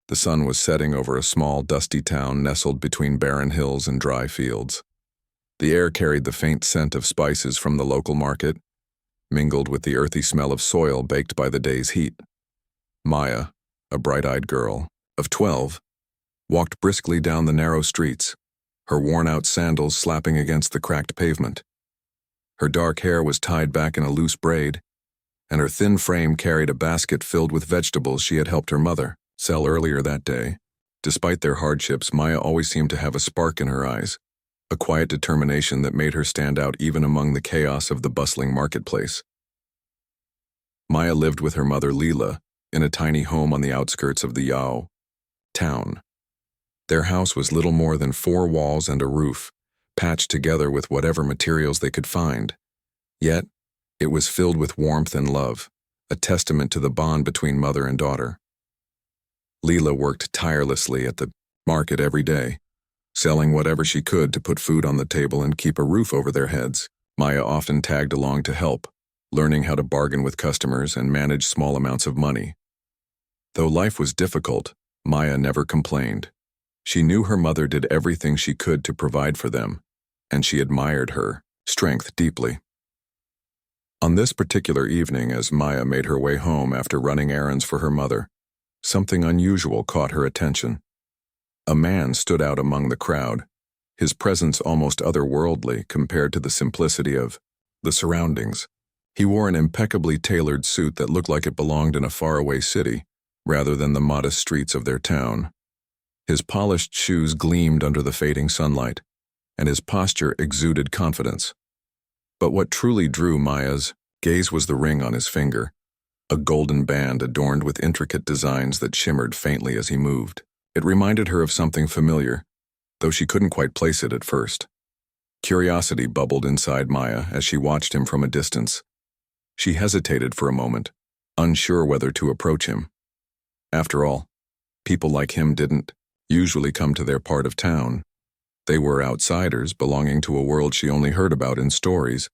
The sun was setting over a small, dusty town nestled between barren hills and dry fields. The air carried the faint scent of spices from the local market, mingled with the earthy smell of soil baked by the day's heat. Maya, a bright-eyed girl of 12, walked briskly down the narrow streets, her worn-out sandals slapping against the cracked pavement. Her dark hair was tied back in a loose braid, and her thin frame carried a basket filled with vegetables she had helped her mother sell earlier that day. Despite their hardships, Maya always seemed to have a spark in her eyes, a quiet determination that made her stand out even among the chaos of the bustling marketplace. Maya lived with her mother Leela in a tiny home on the outskirts of the Yao town. Their house was little more than 4 walls and a roof, patched together with whatever materials they could find. Yet, it was filled with warmth and love, a testament to the bond between mother and daughter. Leela worked tirelessly at the market every day, selling whatever she could to put food on the table and keep a roof over their heads. Maya often tagged along to help, learning how to bargain with customers and manage small amounts of money. Though life was difficult, Maya never complained. She knew her mother did everything she could to provide for them, and she admired her strength deeply. On this particular evening, as Maya made her way home after running errands for her mother, something unusual caught her attention. A man stood out among the crowd, his presence almost otherworldly compared to the simplicity of the surroundings. He wore an impeccably tailored suit that looked like it belonged in a faraway city, rather than the modest streets of their town. His polished shoes gleamed under the fading sunlight, and his posture exuded confidence. But what truly drew Maya's gaze was the ring on his finger, a golden band adorned with intricate designs that shimmered faintly as he moved. It reminded her of something familiar, though she couldn't quite place it at first. Curiosity bubbled inside Maya as she watched him from a distance. She hesitated for a moment, unsure whether to approach him. After all, people like him didn't usually come to their part of town. They were outsiders belonging to a world she only heard about in stories,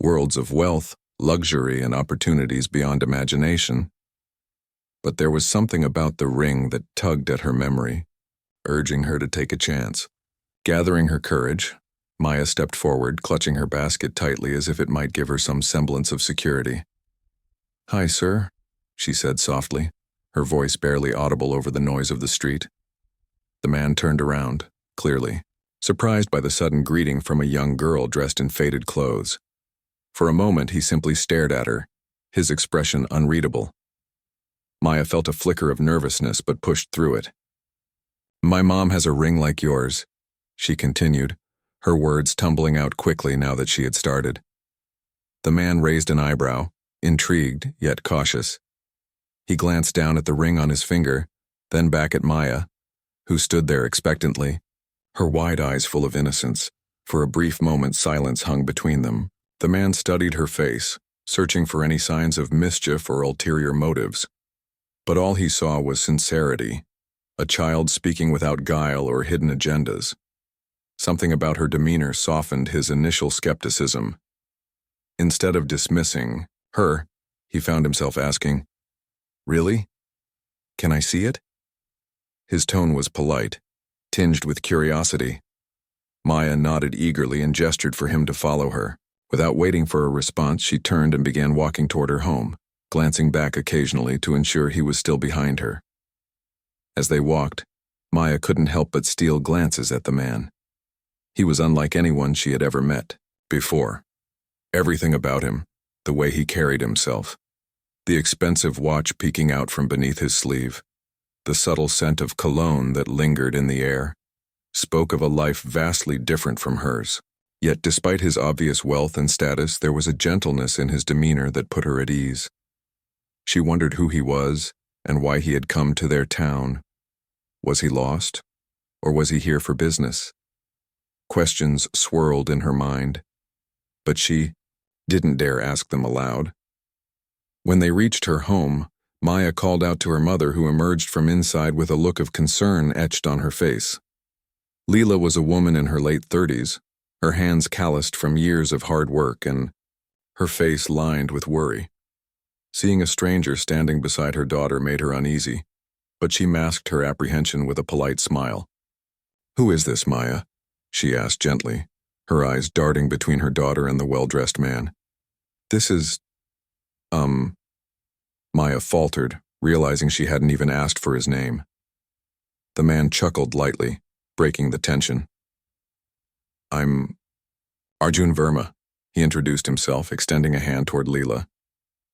worlds of wealth, luxury, and opportunities beyond imagination. But there was something about the ring that tugged at her memory, urging her to take a chance. Gathering her courage, Maya stepped forward, clutching her basket tightly as if it might give her some semblance of security. "Hi, sir," she said softly, her voice barely audible over the noise of the street. The man turned around, clearly surprised by the sudden greeting from a young girl dressed in faded clothes. For a moment, he simply stared at her, his expression unreadable. Maya felt a flicker of nervousness but pushed through it. "My mom has a ring like yours," she continued, her words tumbling out quickly now that she had started. The man raised an eyebrow, intrigued yet cautious. He glanced down at the ring on his finger, then back at Maya, who stood there expectantly, her wide eyes full of innocence. For a brief moment, silence hung between them. The man studied her face, searching for any signs of mischief or ulterior motives. But all he saw was sincerity, a child speaking without guile or hidden agendas. Something about her demeanor softened his initial skepticism. Instead of dismissing her, he found himself asking, "Really? Can I see it?" His tone was polite, tinged with curiosity. Maya nodded eagerly and gestured for him to follow her. Without waiting for a response, she turned and began walking toward her home, glancing back occasionally to ensure he was still behind her. As they walked, Maya couldn't help but steal glances at the man. He was unlike anyone she had ever met before. Everything about him, the way he carried himself, the expensive watch peeking out from beneath his sleeve, the subtle scent of cologne that lingered in the air, spoke of a life vastly different from hers. Yet despite his obvious wealth and status, there was a gentleness in his demeanor that put her at ease. She wondered who he was and why he had come to their town. Was he lost? Or was he here for business? Questions swirled in her mind, but she didn't dare ask them aloud. When they reached her home, Maya called out to her mother, who emerged from inside with a look of concern etched on her face. Leela was a woman in her late 30s, her hands calloused from years of hard work and her face lined with worry. Seeing a stranger standing beside her daughter made her uneasy. but she masked her apprehension with a polite smile. "Who is this, Maya?" she asked gently, her eyes darting between her daughter and the well-dressed man. "This is, Maya faltered, realizing she hadn't even asked for his name. The man chuckled lightly, breaking the tension. "I'm Arjun Verma," he introduced himself, extending a hand toward Leela.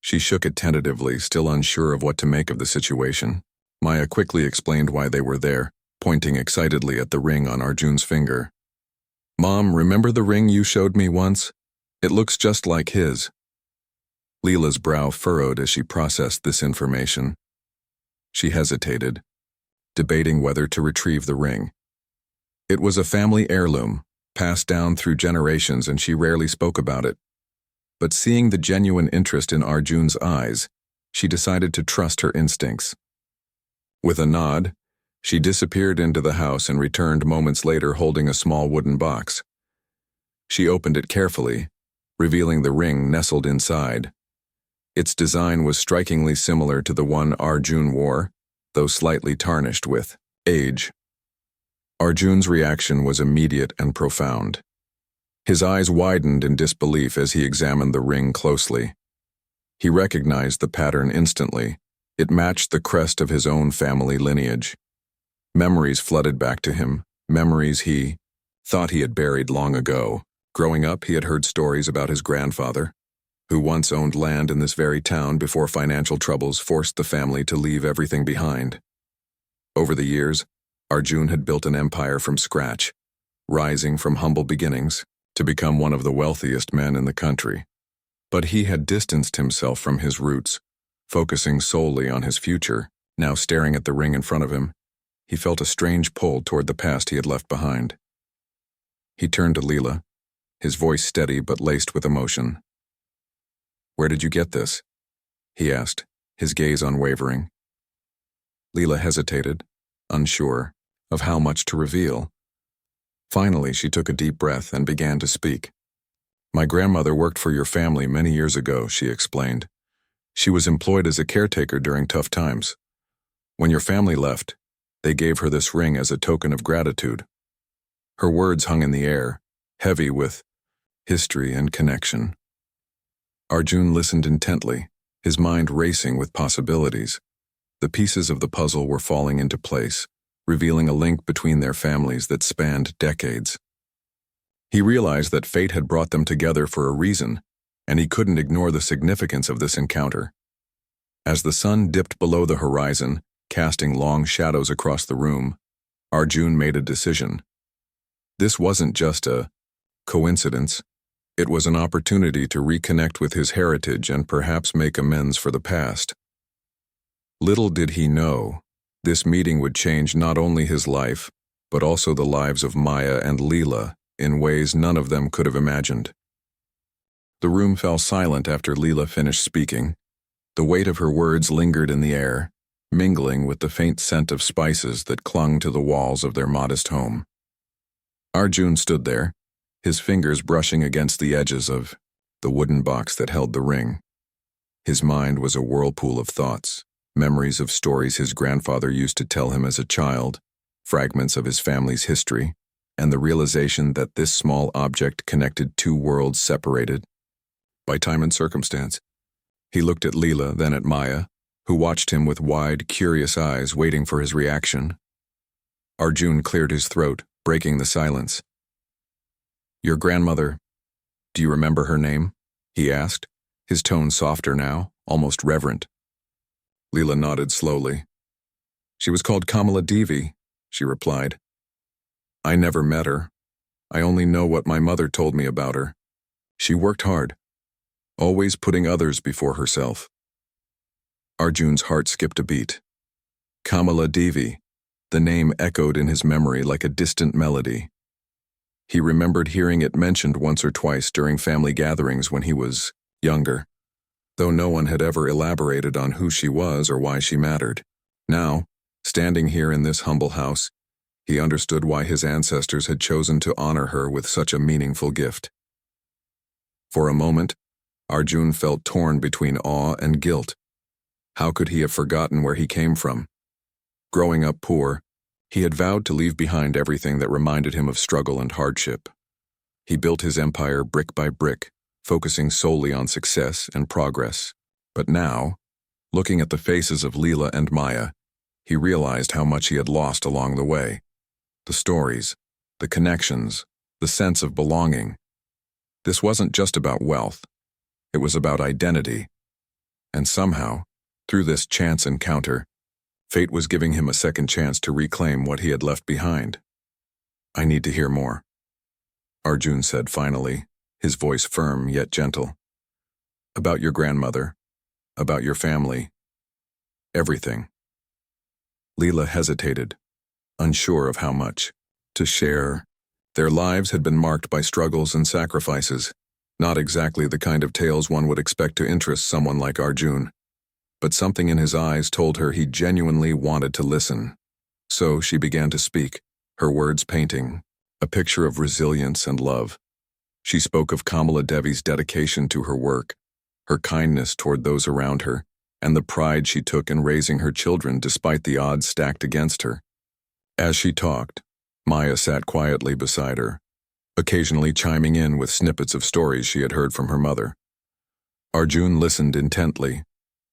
She shook it tentatively, still unsure of what to make of the situation. Maya quickly explained why they were there, pointing excitedly at the ring on Arjun's finger. "Mom, remember the ring you showed me once? It looks just like his." Leela's brow furrowed as she processed this information. She hesitated, debating whether to retrieve the ring. It was a family heirloom, passed down through generations, and she rarely spoke about it. But seeing the genuine interest in Arjun's eyes, she decided to trust her instincts. With a nod, she disappeared into the house and returned moments later holding a small wooden box. She opened it carefully, revealing the ring nestled inside. Its design was strikingly similar to the one Arjun wore, though slightly tarnished with age. Arjun's reaction was immediate and profound. His eyes widened in disbelief as he examined the ring closely. He recognized the pattern instantly. It matched the crest of his own family lineage. Memories flooded back to him, memories he thought he had buried long ago. Growing up, he had heard stories about his grandfather, who once owned land in this very town before financial troubles forced the family to leave everything behind. Over the years, Arjun had built an empire from scratch, rising from humble beginnings to become one of the wealthiest men in the country. But he had distanced himself from his roots, focusing solely on his future. Now staring at the ring in front of him, he felt a strange pull toward the past he had left behind. He turned to Leela, his voice steady but laced with emotion. "Where did you get this?" he asked, his gaze unwavering. Leela hesitated, unsure of how much to reveal. Finally, she took a deep breath and began to speak. "My grandmother worked for your family many years ago," she explained. "She was employed as a caretaker during tough times. When your family left, they gave her this ring as a token of gratitude." Her words hung in the air, heavy with history and connection. Arjun listened intently, his mind racing with possibilities. The pieces of the puzzle were falling into place, revealing a link between their families that spanned decades. He realized that fate had brought them together for a reason, and he couldn't ignore the significance of this encounter. As the sun dipped below the horizon, casting long shadows across the room, Arjun made a decision. This wasn't just a coincidence. It was an opportunity to reconnect with his heritage and perhaps make amends for the past. Little did he know, this meeting would change not only his life, but also the lives of Maya and Leela in ways none of them could have imagined. The room fell silent after Leela finished speaking. The weight of her words lingered in the air, mingling with the faint scent of spices that clung to the walls of their modest home. Arjun stood there, his fingers brushing against the edges of the wooden box that held the ring. His mind was a whirlpool of thoughts, memories of stories his grandfather used to tell him as a child, fragments of his family's history, and the realization that this small object connected two worlds separated by time and circumstance. He looked at Leela, then at Maya, who watched him with wide, curious eyes waiting for his reaction. Arjun cleared his throat, breaking the silence. "Your grandmother, do you remember her name?" he asked, his tone softer now, almost reverent. Leela nodded slowly. "She was called Kamala Devi," she replied. "I never met her. I only know what my mother told me about her. She worked hard, always putting others before herself." Arjun's heart skipped a beat. Kamala Devi, the name echoed in his memory like a distant melody. He remembered hearing it mentioned once or twice during family gatherings when he was younger, though no one had ever elaborated on who she was or why she mattered. Now, standing here in this humble house, he understood why his ancestors had chosen to honor her with such a meaningful gift. For a moment, Arjun felt torn between awe and guilt. How could he have forgotten where he came from? Growing up poor, he had vowed to leave behind everything that reminded him of struggle and hardship. He built his empire brick by brick, focusing solely on success and progress. But now, looking at the faces of Leela and Maya, he realized how much he had lost along the way. The stories, the connections, the sense of belonging. This wasn't just about wealth. It was about identity. And somehow, through this chance encounter, fate was giving him a second chance to reclaim what he had left behind. "I need to hear more," Arjun said finally, his voice firm yet gentle. "About your grandmother, about your family, everything." Leela hesitated, unsure of how much to share. Their lives had been marked by struggles and sacrifices, not exactly the kind of tales one would expect to interest someone like Arjun. But something in his eyes told her he genuinely wanted to listen. So she began to speak, her words painting a picture of resilience and love. She spoke of Kamala Devi's dedication to her work, her kindness toward those around her, and the pride she took in raising her children despite the odds stacked against her. As she talked, Maya sat quietly beside her, occasionally chiming in with snippets of stories she had heard from her mother. Arjun listened intently,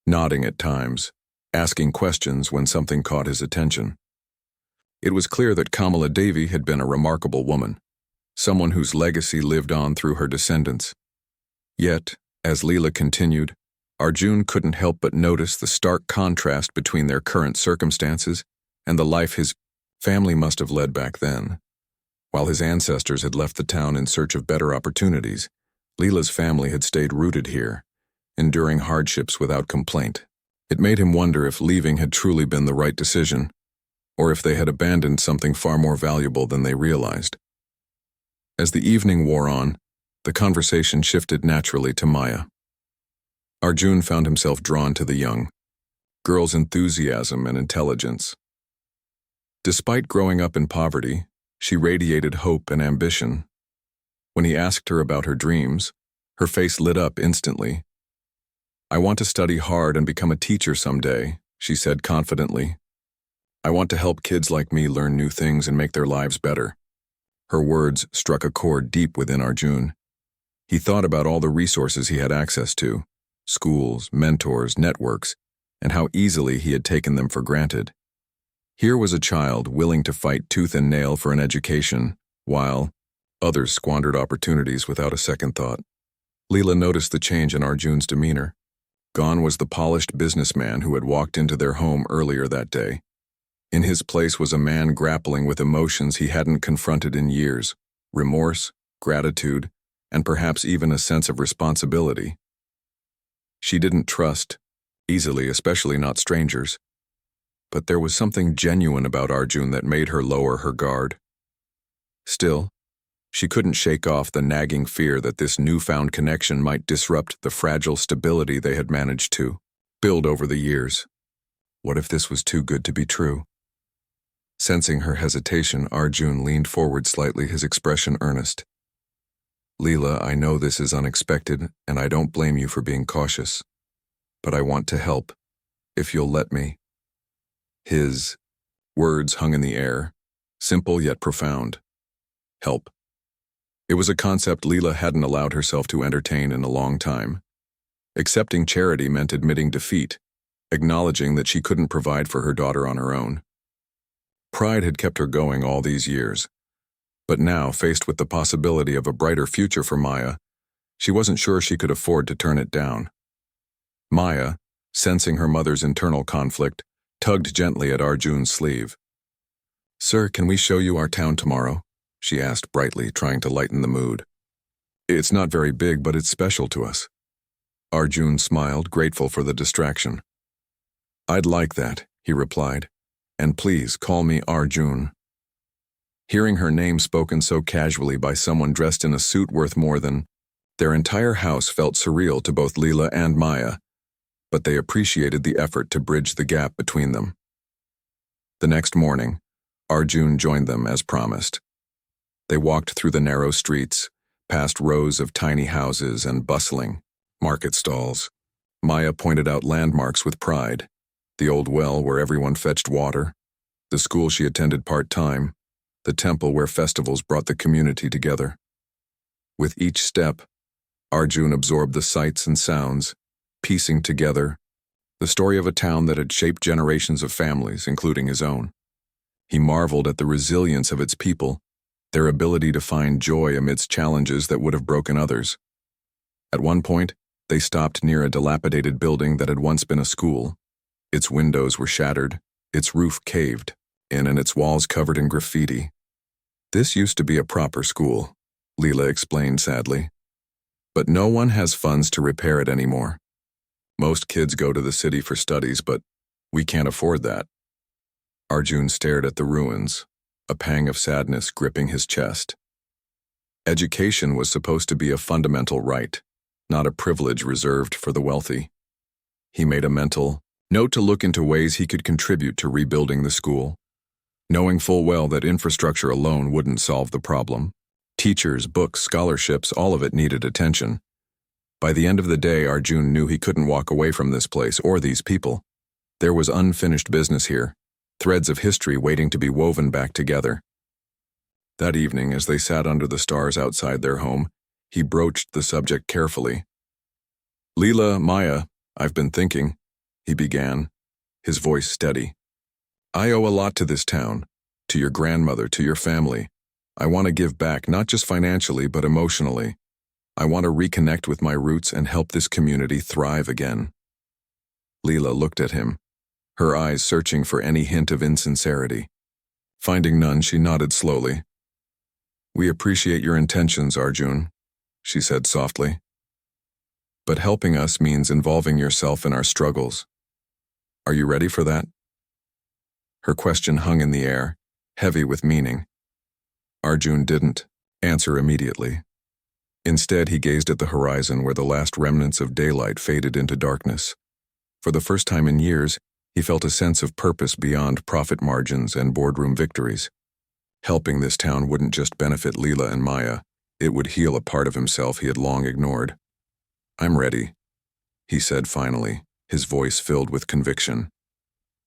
nodding at times, asking questions when something caught his attention. It was clear that Kamala Devi had been a remarkable woman, someone whose legacy lived on through her descendants. Yet, as Leela continued, Arjun couldn't help but notice the stark contrast between their current circumstances and the life his family must have led back then. While his ancestors had left the town in search of better opportunities, Leela's family had stayed rooted here, enduring hardships without complaint. It made him wonder if leaving had truly been the right decision, or if they had abandoned something far more valuable than they realized. As the evening wore on, the conversation shifted naturally to Maya. Arjun found himself drawn to the young girl's enthusiasm and intelligence. Despite growing up in poverty, she radiated hope and ambition. When he asked her about her dreams, her face lit up instantly. "I want to study hard and become a teacher someday," she said confidently. "I want to help kids like me learn new things and make their lives better." Her words struck a chord deep within Arjun. He thought about all the resources he had access to, schools, mentors, networks, and how easily he had taken them for granted. Here was a child willing to fight tooth and nail for an education, while others squandered opportunities without a second thought. Leela noticed the change in Arjun's demeanor. Gone was the polished businessman who had walked into their home earlier that day. In his place was a man grappling with emotions he hadn't confronted in years: remorse, gratitude, and perhaps even a sense of responsibility. She didn't trust easily, especially not strangers. But there was something genuine about Arjun that made her lower her guard. Still, she couldn't shake off the nagging fear that this newfound connection might disrupt the fragile stability they had managed to build over the years. What if this was too good to be true? Sensing her hesitation, Arjun leaned forward slightly, his expression earnest. "Leela, I know this is unexpected, and I don't blame you for being cautious. But I want to help, if you'll let me." His words hung in the air, simple yet profound. Help. It was a concept Leela hadn't allowed herself to entertain in a long time. Accepting charity meant admitting defeat, acknowledging that she couldn't provide for her daughter on her own. Pride had kept her going all these years, but now, faced with the possibility of a brighter future for Maya, she wasn't sure she could afford to turn it down. Maya, sensing her mother's internal conflict, tugged gently at Arjun's sleeve. "Sir, can we show you our town tomorrow?" she asked brightly, trying to lighten the mood. "It's not very big, but it's special to us." Arjun smiled, grateful for the distraction. "I'd like that," he replied. "And please call me Arjun." Hearing her name spoken so casually by someone dressed in a suit worth more than their entire house felt surreal to both Leela and Maya, but they appreciated the effort to bridge the gap between them. The next morning, Arjun joined them as promised. They walked through the narrow streets, past rows of tiny houses and bustling market stalls. Maya pointed out landmarks with pride: the old well where everyone fetched water, the school she attended part-time, the temple where festivals brought the community together. With each step, Arjun absorbed the sights and sounds, piecing together the story of a town that had shaped generations of families, including his own. He marveled at the resilience of its people, their ability to find joy amidst challenges that would have broken others. At one point, they stopped near a dilapidated building that had once been a school. Its windows were shattered, its roof caved in, and its walls covered in graffiti. "This used to be a proper school," Leela explained sadly. "But no one has funds to repair it anymore. Most kids go to the city for studies, but we can't afford that." Arjun stared at the ruins, a pang of sadness gripping his chest. Education was supposed to be a fundamental right, not a privilege reserved for the wealthy. He made a mental note to look into ways he could contribute to rebuilding the school, knowing full well that infrastructure alone wouldn't solve the problem. Teachers, books, scholarships, all of it needed attention. By the end of the day, Arjun knew he couldn't walk away from this place or these people. There was unfinished business here, threads of history waiting to be woven back together. That evening, as they sat under the stars outside their home, he broached the subject carefully. "Leela, Maya, I've been thinking," he began, his voice steady. "I owe a lot to this town, to your grandmother, to your family. I want to give back, not just financially, but emotionally. I want to reconnect with my roots and help this community thrive again." Leela looked at him, her eyes searching for any hint of insincerity. Finding none, she nodded slowly. "We appreciate your intentions, Arjun," she said softly. "But helping us means involving yourself in our struggles. Are you ready for that?" Her question hung in the air, heavy with meaning. Arjun didn't answer immediately. Instead, he gazed at the horizon where the last remnants of daylight faded into darkness. For the first time in years, he felt a sense of purpose beyond profit margins and boardroom victories. Helping this town wouldn't just benefit Leela and Maya, it would heal a part of himself he had long ignored. "I'm ready," he said finally, his voice filled with conviction.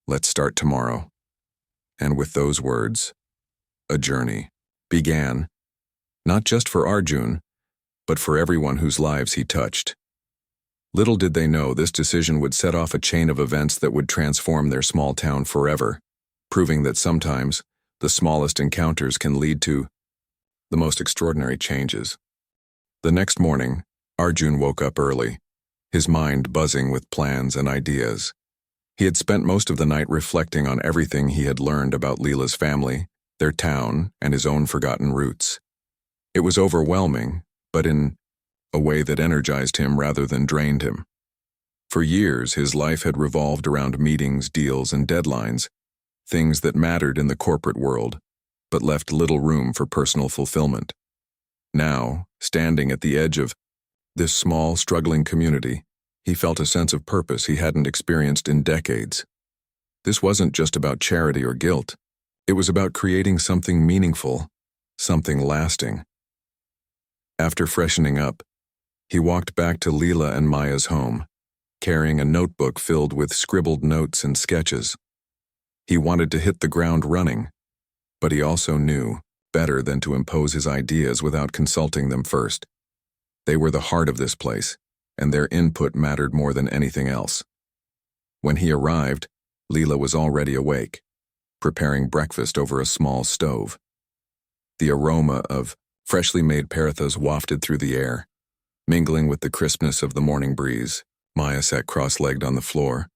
"Let's start tomorrow." And with those words, a journey began, not just for Arjun, but for everyone whose lives he touched. Little did they know this decision would set off a chain of events that would transform their small town forever, proving that sometimes the smallest encounters can lead to the most extraordinary changes. The next morning, Arjun woke up early, his mind buzzing with plans and ideas. He had spent most of the night reflecting on everything he had learned about Leela's family, their town, and his own forgotten roots. It was overwhelming, but in a way that energized him rather than drained him. For years, his life had revolved around meetings, deals, and deadlines, things that mattered in the corporate world, but left little room for personal fulfillment. Now, standing at the edge of this small, struggling community, he felt a sense of purpose he hadn't experienced in decades. This wasn't just about charity or guilt. It was about creating something meaningful, something lasting. After freshening up, he walked back to Leela and Maya's home, carrying a notebook filled with scribbled notes and sketches. He wanted to hit the ground running, but he also knew better than to impose his ideas without consulting them first. They were the heart of this place, and their input mattered more than anything else. When he arrived, Leela was already awake, preparing breakfast over a small stove. The aroma of freshly made parathas wafted through the air, mingling with the crispness of the morning breeze. Maya sat cross-legged on the floor,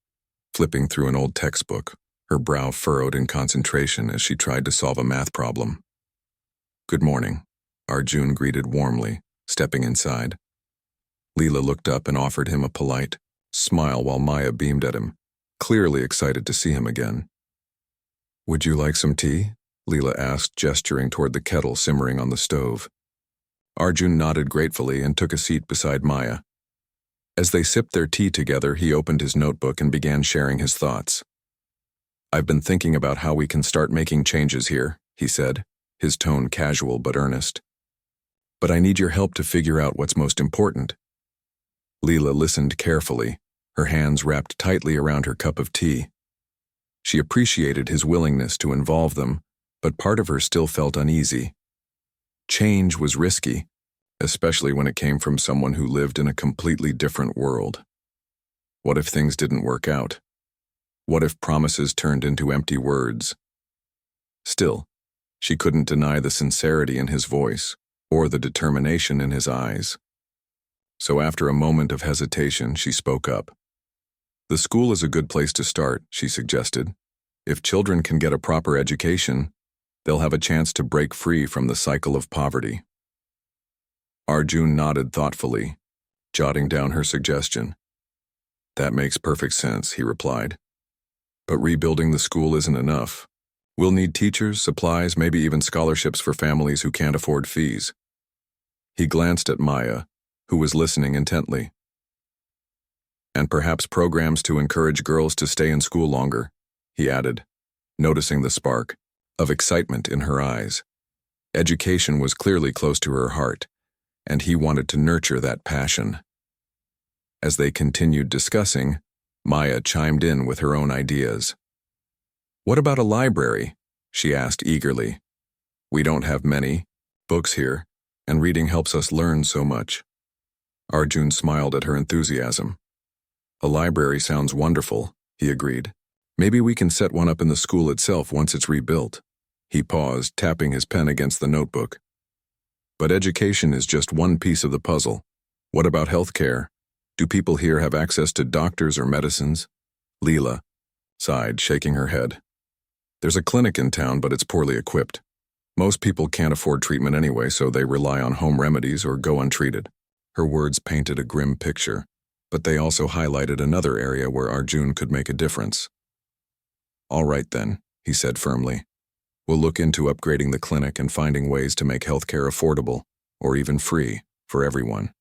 flipping through an old textbook, her brow furrowed in concentration as she tried to solve a math problem. "Good morning," Arjun greeted warmly, stepping inside. Leela looked up and offered him a polite smile while Maya beamed at him, clearly excited to see him again. "Would you like some tea?" Leela asked, gesturing toward the kettle simmering on the stove. Arjun nodded gratefully and took a seat beside Maya. As they sipped their tea together, he opened his notebook and began sharing his thoughts. "I've been thinking about how we can start making changes here," he said, his tone casual but earnest. "But I need your help to figure out what's most important." Leela listened carefully, her hands wrapped tightly around her cup of tea. She appreciated his willingness to involve them, but part of her still felt uneasy. Change was risky, especially when it came from someone who lived in a completely different world. What if things didn't work out? What if promises turned into empty words? Still, she couldn't deny the sincerity in his voice or the determination in his eyes. So after a moment of hesitation, she spoke up. "The school is a good place to start," she suggested. "If children can get a proper education, they'll have a chance to break free from the cycle of poverty." Arjun nodded thoughtfully, jotting down her suggestion. "That makes perfect sense," he replied. "But rebuilding the school isn't enough. We'll need teachers, supplies, maybe even scholarships for families who can't afford fees." He glanced at Maya, who was listening intently. "And perhaps programs to encourage girls to stay in school longer," he added, noticing the spark of excitement in her eyes. Education was clearly close to her heart, and he wanted to nurture that passion. As they continued discussing, Maya chimed in with her own ideas. "What about a library?" she asked eagerly. "We don't have many books here, and reading helps us learn so much." Arjun smiled at her enthusiasm. "A library sounds wonderful," he agreed. "Maybe we can set one up in the school itself once it's rebuilt." He paused, tapping his pen against the notebook. "But education is just one piece of the puzzle. What about healthcare? Do people here have access to doctors or medicines?" Leela sighed, shaking her head. "There's a clinic in town, but it's poorly equipped. Most people can't afford treatment anyway, so they rely on home remedies or go untreated." Her words painted a grim picture, but they also highlighted another area where Arjun could make a difference. "All right then," he said firmly. "We'll look into upgrading the clinic and finding ways to make healthcare affordable, or even free, for everyone."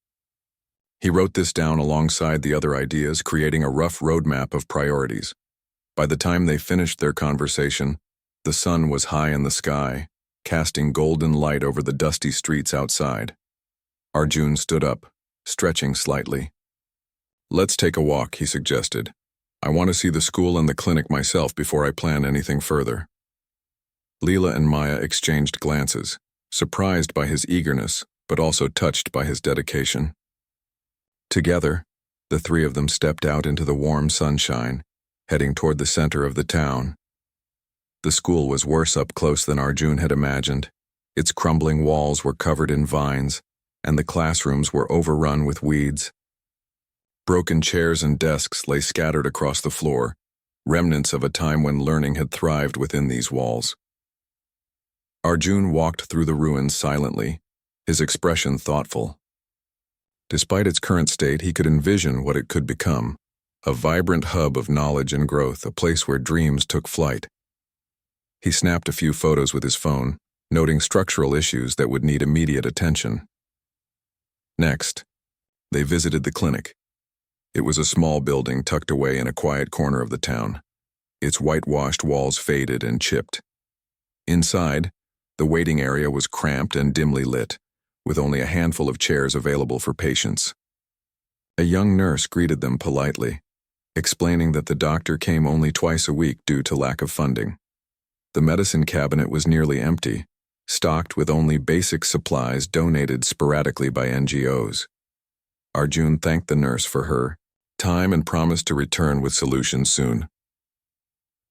He wrote this down alongside the other ideas, creating a rough roadmap of priorities. By the time they finished their conversation, the sun was high in the sky, casting golden light over the dusty streets outside. Arjun stood up, stretching slightly. "Let's take a walk," he suggested. "I want to see the school and the clinic myself before I plan anything further." Leela and Maya exchanged glances, surprised by his eagerness, but also touched by his dedication. Together, the three of them stepped out into the warm sunshine, heading toward the center of the town. The school was worse up close than Arjun had imagined. Its crumbling walls were covered in vines, and the classrooms were overrun with weeds. Broken chairs and desks lay scattered across the floor, remnants of a time when learning had thrived within these walls. Arjun walked through the ruins silently, his expression thoughtful. Despite its current state, he could envision what it could become, a vibrant hub of knowledge and growth, a place where dreams took flight. He snapped a few photos with his phone, noting structural issues that would need immediate attention. Next, they visited the clinic. It was a small building tucked away in a quiet corner of the town, its whitewashed walls faded and chipped. Inside, the waiting area was cramped and dimly lit, with only a handful of chairs available for patients. A young nurse greeted them politely, explaining that the doctor came only twice a week due to lack of funding. The medicine cabinet was nearly empty, stocked with only basic supplies donated sporadically by NGOs. Arjun thanked the nurse for her time and promised to return with solutions soon.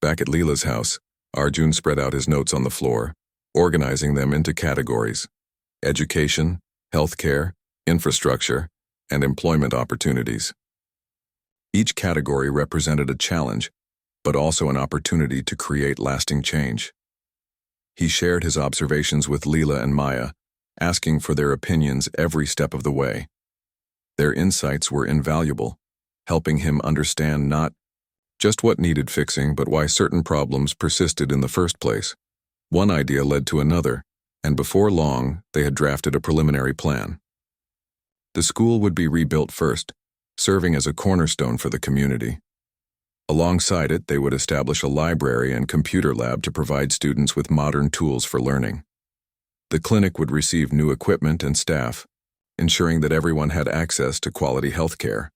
Back at Leela's house, Arjun spread out his notes on the floor, organizing them into categories: education, healthcare, infrastructure, and employment opportunities. Each category represented a challenge, but also an opportunity to create lasting change. He shared his observations with Leela and Maya, asking for their opinions every step of the way. Their insights were invaluable, helping him understand not just what needed fixing, but why certain problems persisted in the first place. One idea led to another, and before long, they had drafted a preliminary plan. The school would be rebuilt first, serving as a cornerstone for the community. Alongside it, they would establish a library and computer lab to provide students with modern tools for learning. The clinic would receive new equipment and staff, ensuring that everyone had access to quality health care.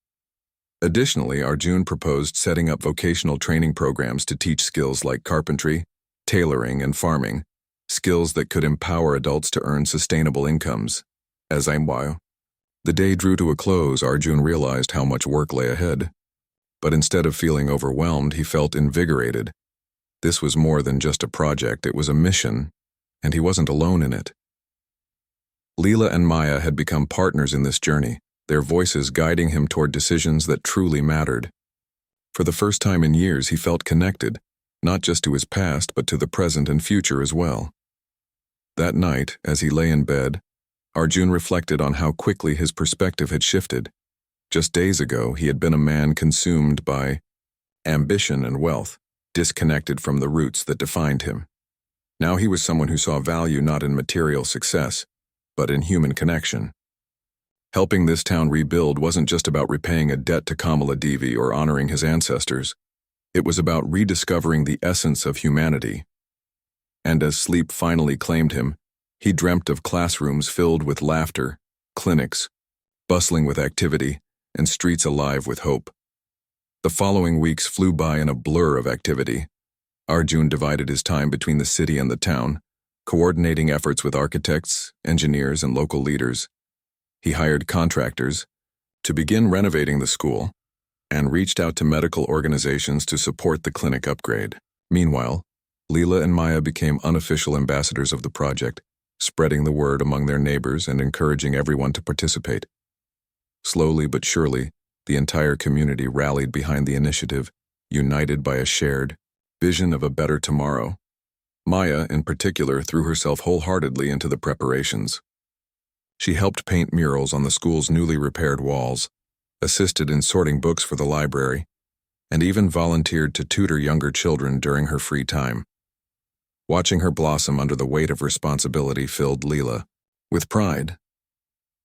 Additionally, Arjun proposed setting up vocational training programs to teach skills like carpentry, tailoring, and farming, skills that could empower adults to earn sustainable incomes. While the day drew to a close, Arjun realized how much work lay ahead. But instead of feeling overwhelmed, he felt invigorated. This was more than just a project, it was a mission, and he wasn't alone in it. Leela and Maya had become partners in this journey, their voices guiding him toward decisions that truly mattered. For the first time in years, he felt connected, not just to his past, but to the present and future as well. That night, as he lay in bed, Arjun reflected on how quickly his perspective had shifted. Just days ago, he had been a man consumed by ambition and wealth, disconnected from the roots that defined him. Now he was someone who saw value not in material success, but in human connection. Helping this town rebuild wasn't just about repaying a debt to Kamala Devi or honoring his ancestors. It was about rediscovering the essence of humanity. And as sleep finally claimed him, he dreamt of classrooms filled with laughter, clinics bustling with activity, and streets alive with hope. The following weeks flew by in a blur of activity. Arjun divided his time between the city and the town, coordinating efforts with architects, engineers, and local leaders. He hired contractors to begin renovating the school and reached out to medical organizations to support the clinic upgrade. Meanwhile, Leela and Maya became unofficial ambassadors of the project, spreading the word among their neighbors and encouraging everyone to participate. Slowly but surely, the entire community rallied behind the initiative, united by a shared vision of a better tomorrow. Maya, in particular, threw herself wholeheartedly into the preparations. She helped paint murals on the school's newly repaired walls, assisted in sorting books for the library, and even volunteered to tutor younger children during her free time. Watching her blossom under the weight of responsibility filled Leela with pride.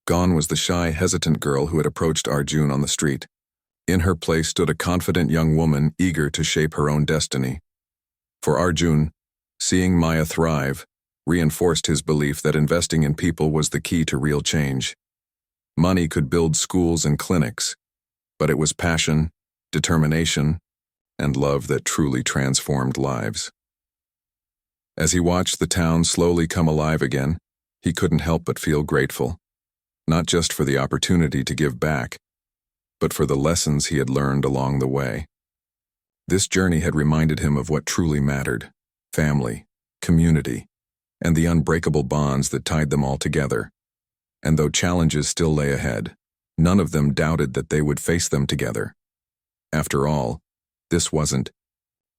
Gone was the shy, hesitant girl who had approached Arjun on the street. In her place stood a confident young woman eager to shape her own destiny. For Arjun, seeing Maya thrive reinforced his belief that investing in people was the key to real change. Money could build schools and clinics, but it was passion, determination, and love that truly transformed lives. As he watched the town slowly come alive again, he couldn't help but feel grateful, not just for the opportunity to give back, but for the lessons he had learned along the way. This journey had reminded him of what truly mattered: family, community, and the unbreakable bonds that tied them all together. And though challenges still lay ahead, none of them doubted that they would face them together. After all, this wasn't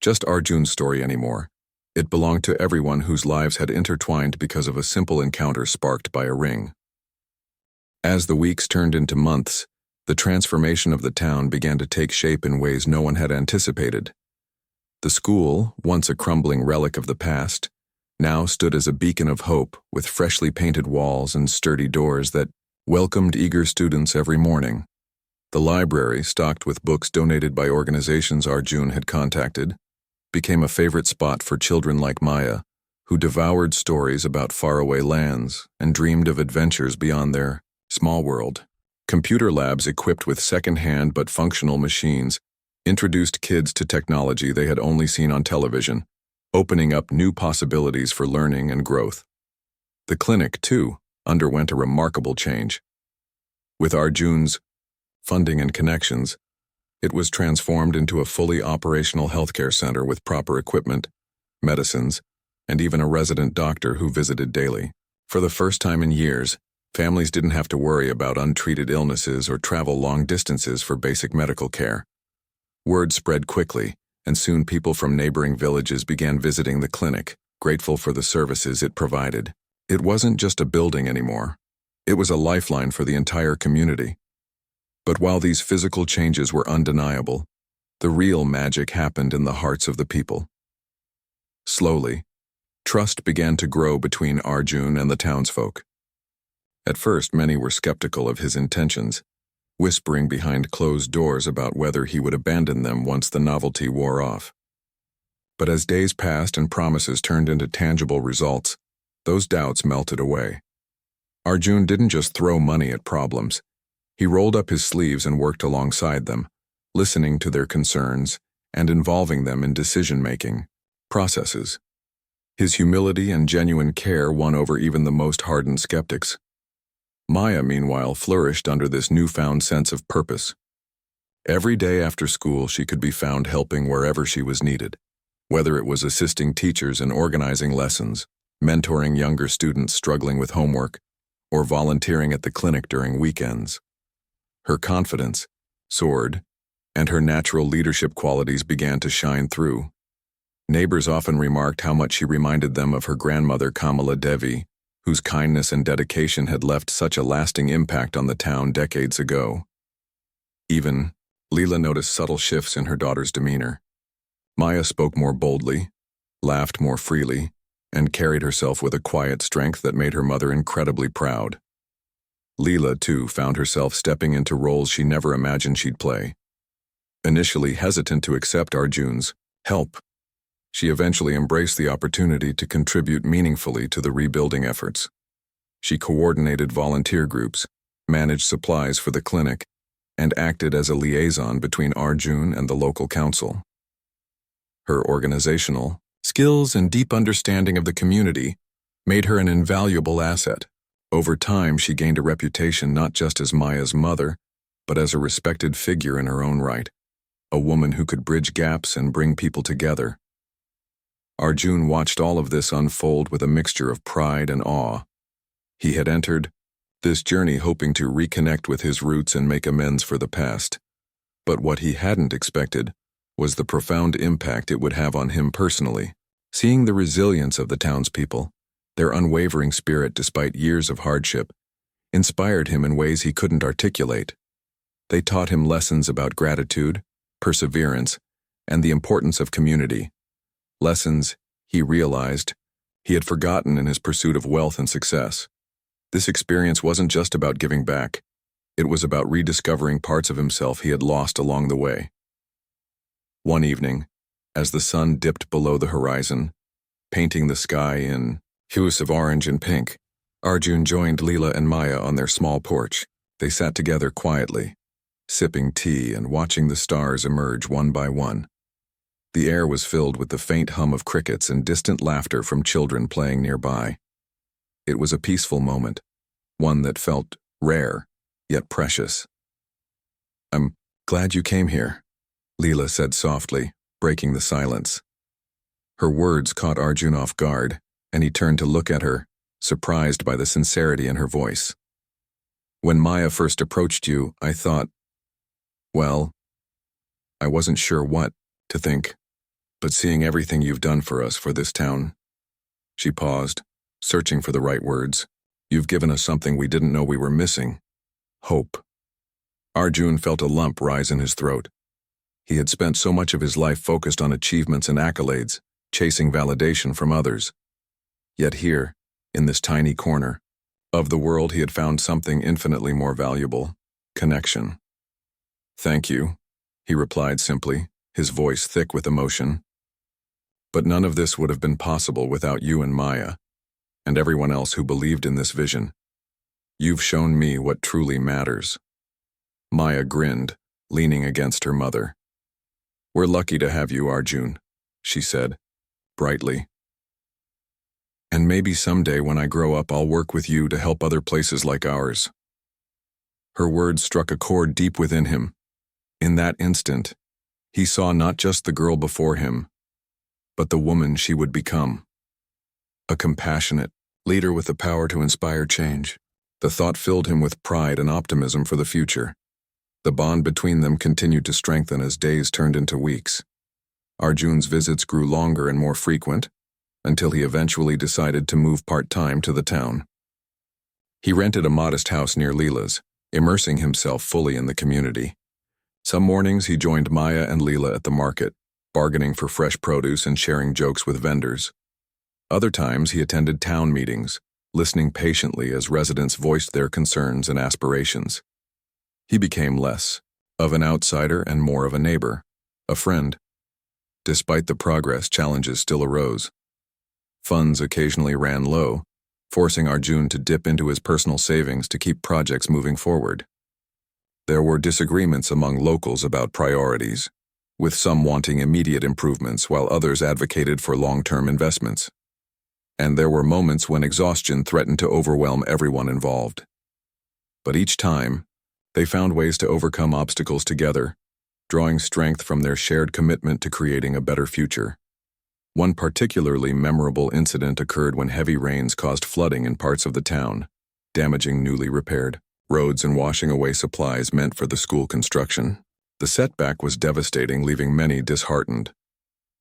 just Arjun's story anymore. It belonged to everyone whose lives had intertwined because of a simple encounter sparked by a ring. As the weeks turned into months, the transformation of the town began to take shape in ways no one had anticipated. The school, once a crumbling relic of the past, now stood as a beacon of hope with freshly painted walls and sturdy doors that welcomed eager students every morning. The library, stocked with books donated by organizations Arjun had contacted, became a favorite spot for children like Maya, who devoured stories about faraway lands and dreamed of adventures beyond their small world. Computer labs equipped with second-hand but functional machines introduced kids to technology they had only seen on television, opening up new possibilities for learning and growth. The clinic, too, underwent a remarkable change. With Arjun's funding and connections, it was transformed into a fully operational healthcare center with proper equipment, medicines, and even a resident doctor who visited daily. For the first time in years, families didn't have to worry about untreated illnesses or travel long distances for basic medical care. Word spread quickly, and soon people from neighboring villages began visiting the clinic, grateful for the services it provided. It wasn't just a building anymore. It was a lifeline for the entire community. But while these physical changes were undeniable, the real magic happened in the hearts of the people. Slowly, trust began to grow between Arjun and the townsfolk. At first, many were skeptical of his intentions, whispering behind closed doors about whether he would abandon them once the novelty wore off. But as days passed and promises turned into tangible results, those doubts melted away. Arjun didn't just throw money at problems. He rolled up his sleeves and worked alongside them, listening to their concerns and involving them in decision-making processes. His humility and genuine care won over even the most hardened skeptics. Maya, meanwhile, flourished under this newfound sense of purpose. Every day after school, she could be found helping wherever she was needed, whether it was assisting teachers in organizing lessons, mentoring younger students struggling with homework, or volunteering at the clinic during weekends. Her confidence soared, and her natural leadership qualities began to shine through. Neighbors often remarked how much she reminded them of her grandmother Kamala Devi, whose kindness and dedication had left such a lasting impact on the town decades ago. Even, Leela noticed subtle shifts in her daughter's demeanor. Maya spoke more boldly, laughed more freely, and carried herself with a quiet strength that made her mother incredibly proud. Leela, too, found herself stepping into roles she never imagined she'd play. Initially hesitant to accept Arjun's help, she eventually embraced the opportunity to contribute meaningfully to the rebuilding efforts. She coordinated volunteer groups, managed supplies for the clinic, and acted as a liaison between Arjun and the local council. Her organizational skills and deep understanding of the community made her an invaluable asset. Over time, she gained a reputation not just as Maya's mother, but as a respected figure in her own right, a woman who could bridge gaps and bring people together. Arjun watched all of this unfold with a mixture of pride and awe. He had entered this journey hoping to reconnect with his roots and make amends for the past. But what he hadn't expected was the profound impact it would have on him personally. Seeing the resilience of the townspeople, their unwavering spirit despite years of hardship, inspired him in ways he couldn't articulate. They taught him lessons about gratitude, perseverance, and the importance of community. Lessons, he realized, he had forgotten in his pursuit of wealth and success. This experience wasn't just about giving back. It was about rediscovering parts of himself he had lost along the way. One evening, as the sun dipped below the horizon, painting the sky in hues of orange and pink, Arjun joined Leela and Maya on their small porch. They sat together quietly, sipping tea and watching the stars emerge one by one. The air was filled with the faint hum of crickets and distant laughter from children playing nearby. It was a peaceful moment, one that felt rare, yet precious. "I'm glad you came here," Leela said softly, breaking the silence. Her words caught Arjun off guard, and he turned to look at her, surprised by the sincerity in her voice. "When Maya first approached you, I thought, well, I wasn't sure what to think. But seeing everything you've done for us, for this town," she paused, searching for the right words, "you've given us something we didn't know we were missing. Hope." Arjun felt a lump rise in his throat. He had spent so much of his life focused on achievements and accolades, chasing validation from others. Yet here, in this tiny corner of the world, he had found something infinitely more valuable: connection. "Thank you," he replied simply, his voice thick with emotion. "But none of this would have been possible without you and Maya, and everyone else who believed in this vision. You've shown me what truly matters." Maya grinned, leaning against her mother. "We're lucky to have you, Arjun," she said, brightly. "And maybe someday when I grow up, I'll work with you to help other places like ours." Her words struck a chord deep within him. In that instant, he saw not just the girl before him, but the woman she would become. A compassionate leader with the power to inspire change. The thought filled him with pride and optimism for the future. The bond between them continued to strengthen as days turned into weeks. Arjun's visits grew longer and more frequent, until he eventually decided to move part-time to the town. He rented a modest house near Leela's, immersing himself fully in the community. Some mornings he joined Maya and Leela at the market, bargaining for fresh produce and sharing jokes with vendors. Other times he attended town meetings, listening patiently as residents voiced their concerns and aspirations. He became less of an outsider and more of a neighbor, a friend. Despite the progress, challenges still arose. Funds occasionally ran low, forcing Arjun to dip into his personal savings to keep projects moving forward. There were disagreements among locals about priorities, with some wanting immediate improvements while others advocated for long-term investments. And there were moments when exhaustion threatened to overwhelm everyone involved. But each time, they found ways to overcome obstacles together, drawing strength from their shared commitment to creating a better future. One particularly memorable incident occurred when heavy rains caused flooding in parts of the town, damaging newly repaired roads and washing away supplies meant for the school construction. The setback was devastating, leaving many disheartened.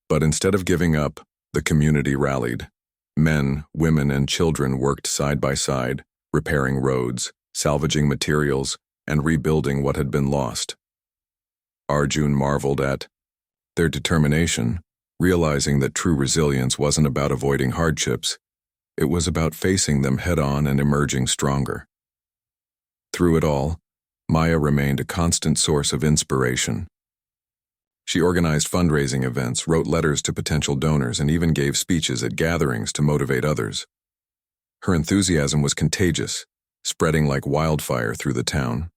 But instead of giving up, the community rallied. Men, women, and children worked side by side, repairing roads, salvaging materials, and rebuilding what had been lost. Arjun marveled at their determination, realizing that true resilience wasn't about avoiding hardships. It was about facing them head-on and emerging stronger. Through it all, Maya remained a constant source of inspiration. She organized fundraising events, wrote letters to potential donors, and even gave speeches at gatherings to motivate others. Her enthusiasm was contagious, spreading like wildfire through the town.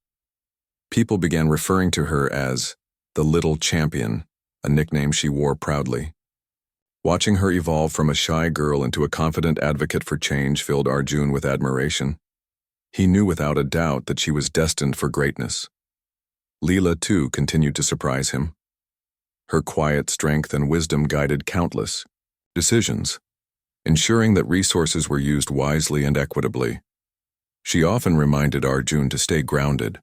People began referring to her as the Little Champion, a nickname she wore proudly. Watching her evolve from a shy girl into a confident advocate for change filled Arjun with admiration. He knew without a doubt that she was destined for greatness. Leela, too, continued to surprise him. Her quiet strength and wisdom guided countless decisions, ensuring that resources were used wisely and equitably. She often reminded Arjun to stay grounded,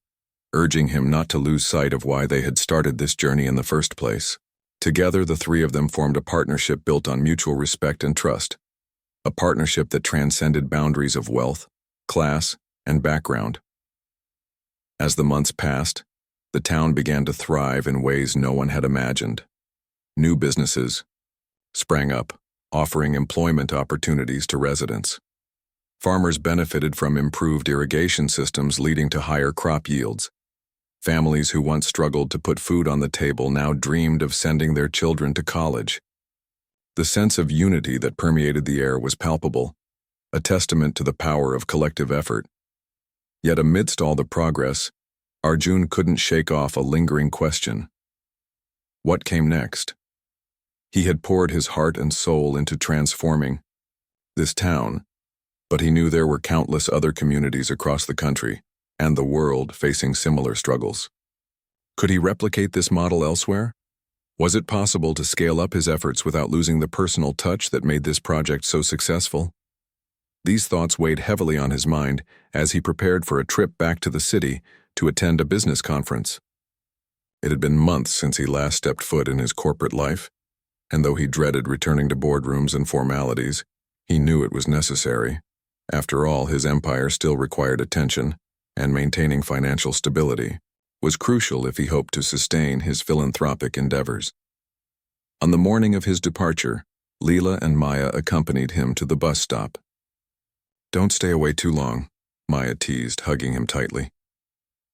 urging him not to lose sight of why they had started this journey in the first place. Together, the three of them formed a partnership built on mutual respect and trust, a partnership that transcended boundaries of wealth, class, and background. As the months passed, the town began to thrive in ways no one had imagined. New businesses sprang up, offering employment opportunities to residents. Farmers benefited from improved irrigation systems leading to higher crop yields. Families who once struggled to put food on the table now dreamed of sending their children to college. The sense of unity that permeated the air was palpable, a testament to the power of collective effort. Yet amidst all the progress, Arjun couldn't shake off a lingering question. What came next? He had poured his heart and soul into transforming this town, but he knew there were countless other communities across the country and the world facing similar struggles. Could he replicate this model elsewhere? Was it possible to scale up his efforts without losing the personal touch that made this project so successful? These thoughts weighed heavily on his mind as he prepared for a trip back to the city to attend a business conference. It had been months since he last stepped foot in his corporate life, and though he dreaded returning to boardrooms and formalities, he knew it was necessary. After all, his empire still required attention, and maintaining financial stability was crucial if he hoped to sustain his philanthropic endeavors. On the morning of his departure, Leela and Maya accompanied him to the bus stop. "Don't stay away too long," Maya teased, hugging him tightly.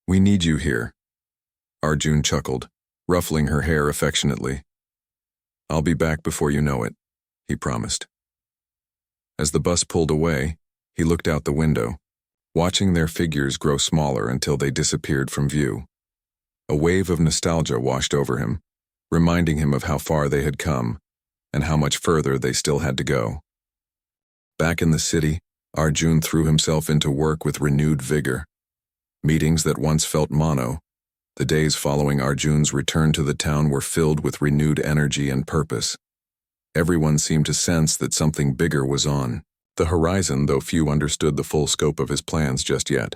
"We need you here." Arjun chuckled, ruffling her hair affectionately. "I'll be back before you know it," he promised. As the bus pulled away, he looked out the window, watching their figures grow smaller until they disappeared from view. A wave of nostalgia washed over him, reminding him of how far they had come and how much further they still had to go. Back in the city, Arjun threw himself into work with renewed vigor. Meetings that once felt mono, the days following Arjun's return to the town were filled with renewed energy and purpose. Everyone seemed to sense that something bigger was on the horizon, though few understood the full scope of his plans just yet.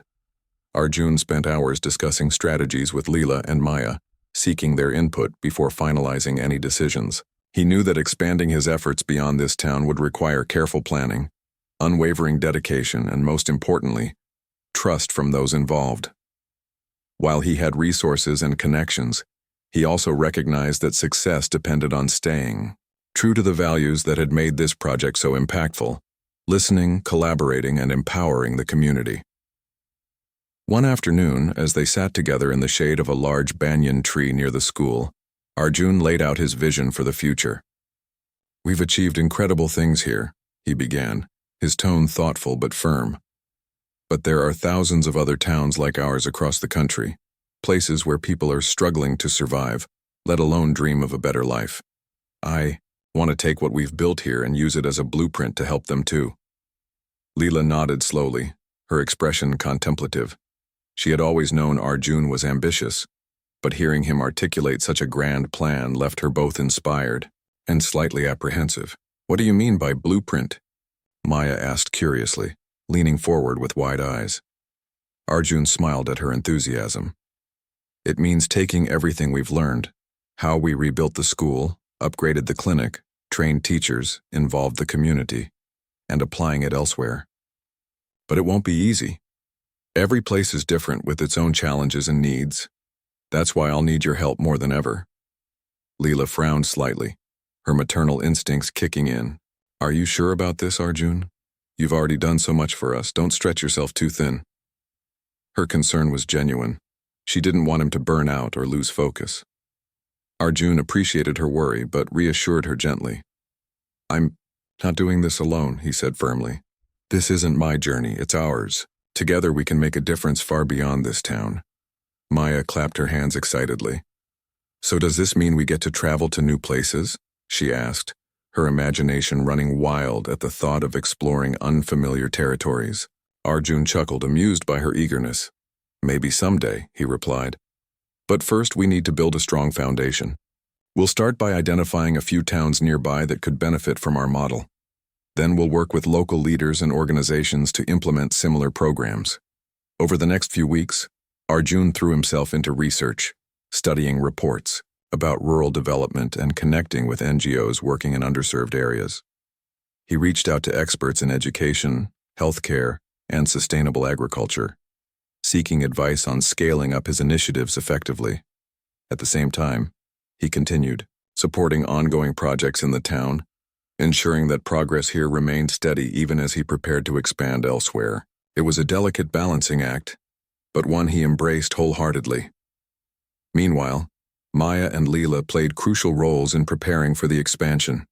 Arjun spent hours discussing strategies with Leela and Maya, seeking their input before finalizing any decisions. He knew that expanding his efforts beyond this town would require careful planning, unwavering dedication, and most importantly, trust from those involved. While he had resources and connections, he also recognized that success depended on staying true to the values that had made this project so impactful: listening, collaborating, and empowering the community. One afternoon, as they sat together in the shade of a large banyan tree near the school, Arjun laid out his vision for the future. "We've achieved incredible things here," he began, his tone thoughtful but firm. "But there are thousands of other towns like ours across the country. places where people are struggling to survive, let alone dream of a better life. I want to take what we've built here and use it as a blueprint to help them too. Leela nodded slowly, her expression contemplative. She had always known Arjun was ambitious, but hearing him articulate such a grand plan left her both inspired and slightly apprehensive. "What do you mean by blueprint?" Maya asked curiously, leaning forward with wide eyes. Arjun smiled at her enthusiasm. "It means taking everything we've learned, how we rebuilt the school, upgraded the clinic, trained teachers, involved the community, and applying it elsewhere. But it won't be easy. Every place is different with its own challenges and needs. That's why I'll need your help more than ever." Leela frowned slightly, her maternal instincts kicking in. "Are you sure about this, Arjun? You've already done so much for us. Don't stretch yourself too thin." Her concern was genuine. She didn't want him to burn out or lose focus. Arjun appreciated her worry, but reassured her gently. "I'm not doing this alone," he said firmly. "This isn't my journey, it's ours. Together we can make a difference far beyond this town." Maya clapped her hands excitedly. "So does this mean we get to travel to new places?" she asked, her imagination running wild at the thought of exploring unfamiliar territories. Arjun chuckled, amused by her eagerness. "Maybe someday," he replied. "But first we need to build a strong foundation. We'll start by identifying a few towns nearby that could benefit from our model. Then we'll work with local leaders and organizations to implement similar programs." Over the next few weeks, Arjun threw himself into research, studying reports about rural development and connecting with NGOs working in underserved areas. He reached out to experts in education, healthcare, and sustainable agriculture, seeking advice on scaling up his initiatives effectively. At the same time, he continued, supporting ongoing projects in the town, ensuring that progress here remained steady even as he prepared to expand elsewhere. It was a delicate balancing act, but one he embraced wholeheartedly. Meanwhile, Maya and Leela played crucial roles in preparing for the expansion.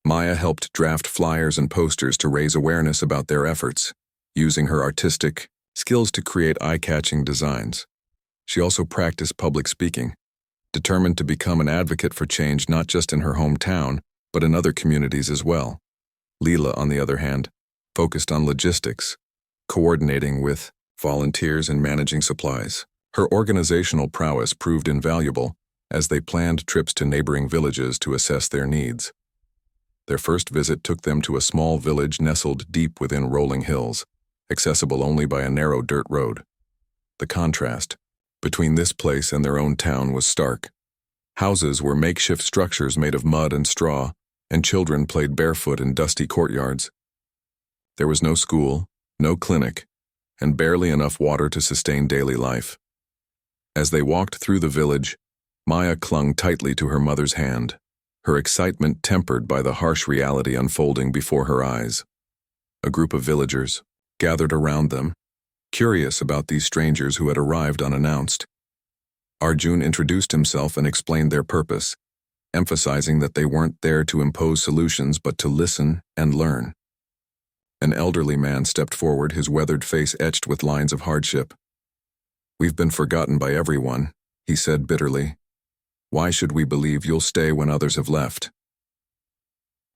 Maya helped draft flyers and posters to raise awareness about their efforts, using her artistic skills to create eye-catching designs. She also practiced public speaking, determined to become an advocate for change not just in her hometown, but in other communities as well. Leela, on the other hand, focused on logistics, coordinating with volunteers and managing supplies. Her organizational prowess proved invaluable as they planned trips to neighboring villages to assess their needs. Their first visit took them to a small village nestled deep within rolling hills, accessible only by a narrow dirt road. The contrast between this place and their own town was stark. Houses were makeshift structures made of mud and straw, and children played barefoot in dusty courtyards. There was no school, no clinic, and barely enough water to sustain daily life. As they walked through the village, Maya clung tightly to her mother's hand, her excitement tempered by the harsh reality unfolding before her eyes. A group of villagers gathered around them, curious about these strangers who had arrived unannounced. Arjun introduced himself and explained their purpose, emphasizing that they weren't there to impose solutions but to listen and learn. An elderly man stepped forward, his weathered face etched with lines of hardship. "We've been forgotten by everyone," he said bitterly. "Why should we believe you'll stay when others have left?"